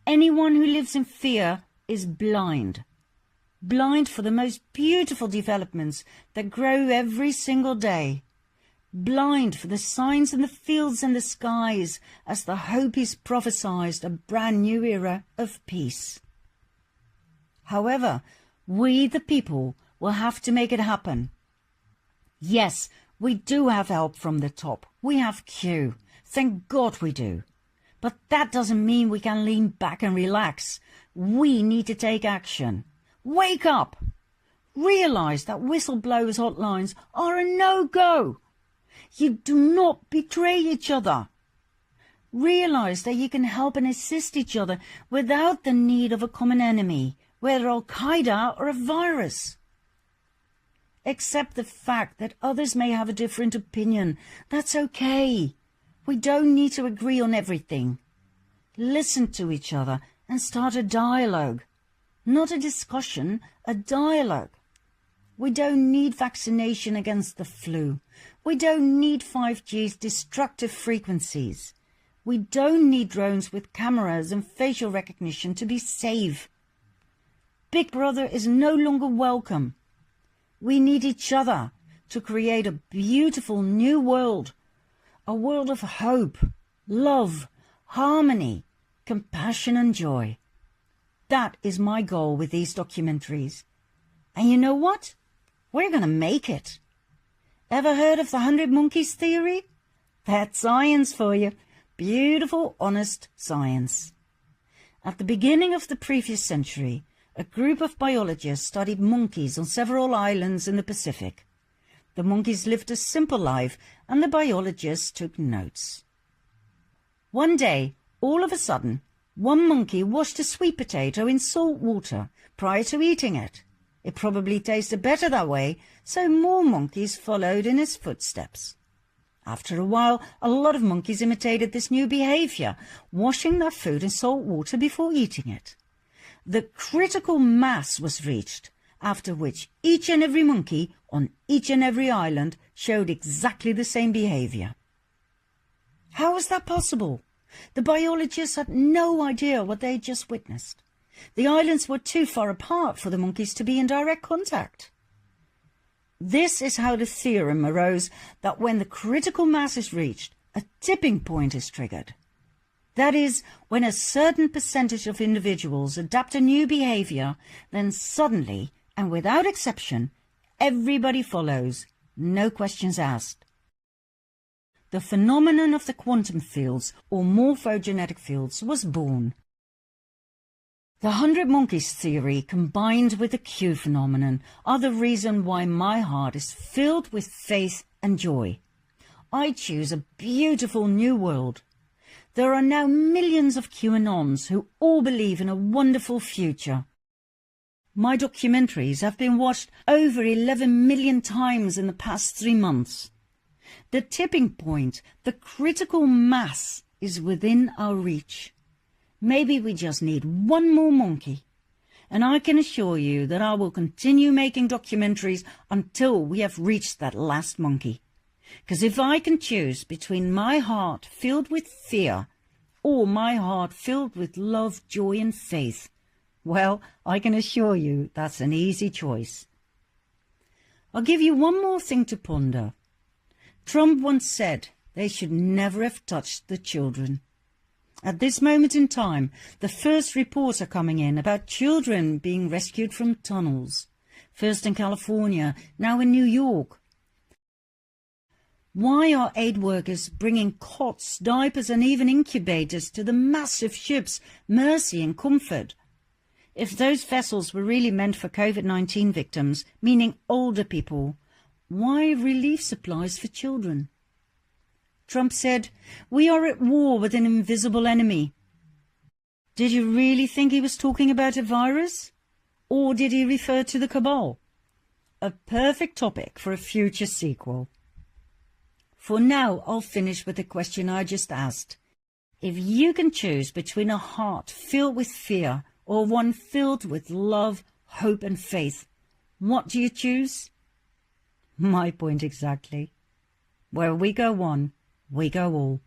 Anyone who lives in fear is blind. Blind for the most beautiful developments that grow every single day. Blind for the signs in the fields and the skies as the hope is prophesied a brand new era of peace. However, we the people will have to make it happen. Yes, we do have help from the top. We have Q. Thank God we do. But that doesn't mean we can lean back and relax. We need to take action. Wake up! Realize that whistleblowers hotlines are a no-go. You do not betray each other. Realize that you can help and assist each other without the need of a common enemy, whether Al-Qaeda or a virus. Accept the fact that others may have a different opinion. That's okay. We don't need to agree on everything. Listen to each other and start a dialogue. Not a discussion, a dialogue. We don't need vaccination against the flu. We don't need 5G's destructive frequencies. We don't need drones with cameras and facial recognition to be safe. Big Brother is no longer welcome. We need each other to create a beautiful new world. A world of hope, love, harmony, compassion and joy. That is my goal with these documentaries. And you know what? We're going to make it. Ever heard of the 100 Monkeys theory? That's science for you. Beautiful, honest science. At the beginning of the previous century, a group of biologists studied monkeys on several islands in the Pacific. The monkeys lived a simple life, and the biologists took notes. One day, all of a sudden, one monkey washed a sweet potato in salt water prior to eating it. It probably tasted better that way, so more monkeys followed in his footsteps. After a while, a lot of monkeys imitated this new behavior, washing their food in salt water before eating it. The critical mass was reached, after which each and every monkey on each and every island showed exactly the same behavior. How was that possible? The biologists had no idea what they had just witnessed. The islands were too far apart for the monkeys to be in direct contact. This is how the theorem arose that when the critical mass is reached, a tipping point is triggered. That is, when a certain percentage of individuals adapt a new behavior, then suddenly, and without exception, everybody follows, no questions asked. The phenomenon of the quantum fields, or morphogenetic fields, was born. The 100 Monkeys theory combined with the Q phenomenon are the reason why my heart is filled with faith and joy. I choose a beautiful new world. There are now millions of QAnons who all believe in a wonderful future. My documentaries have been watched over 11 million times in the past 3 months. The tipping point, the critical mass, is within our reach. Maybe we just need one more monkey. And I can assure you that I will continue making documentaries until we have reached that last monkey. Because if I can choose between my heart filled with fear or my heart filled with love, joy and faith, well, I can assure you that's an easy choice. I'll give you one more thing to ponder. Trump once said they should never have touched the children. At this moment in time, the first reports are coming in about children being rescued from tunnels. First in California, now in New York. Why are aid workers bringing cots, diapers and even incubators to the massive ships Mercy and Comfort? If those vessels were really meant for COVID-19 victims, meaning older people, why relief supplies for children? Trump said, "We are at war with an invisible enemy." Did you really think he was talking about a virus? Or did he refer to the cabal? A perfect topic for a future sequel. For now, I'll finish with the question I just asked. If you can choose between a heart filled with fear or one filled with love, hope and faith, what do you choose? My point exactly. Where we go one, we go all.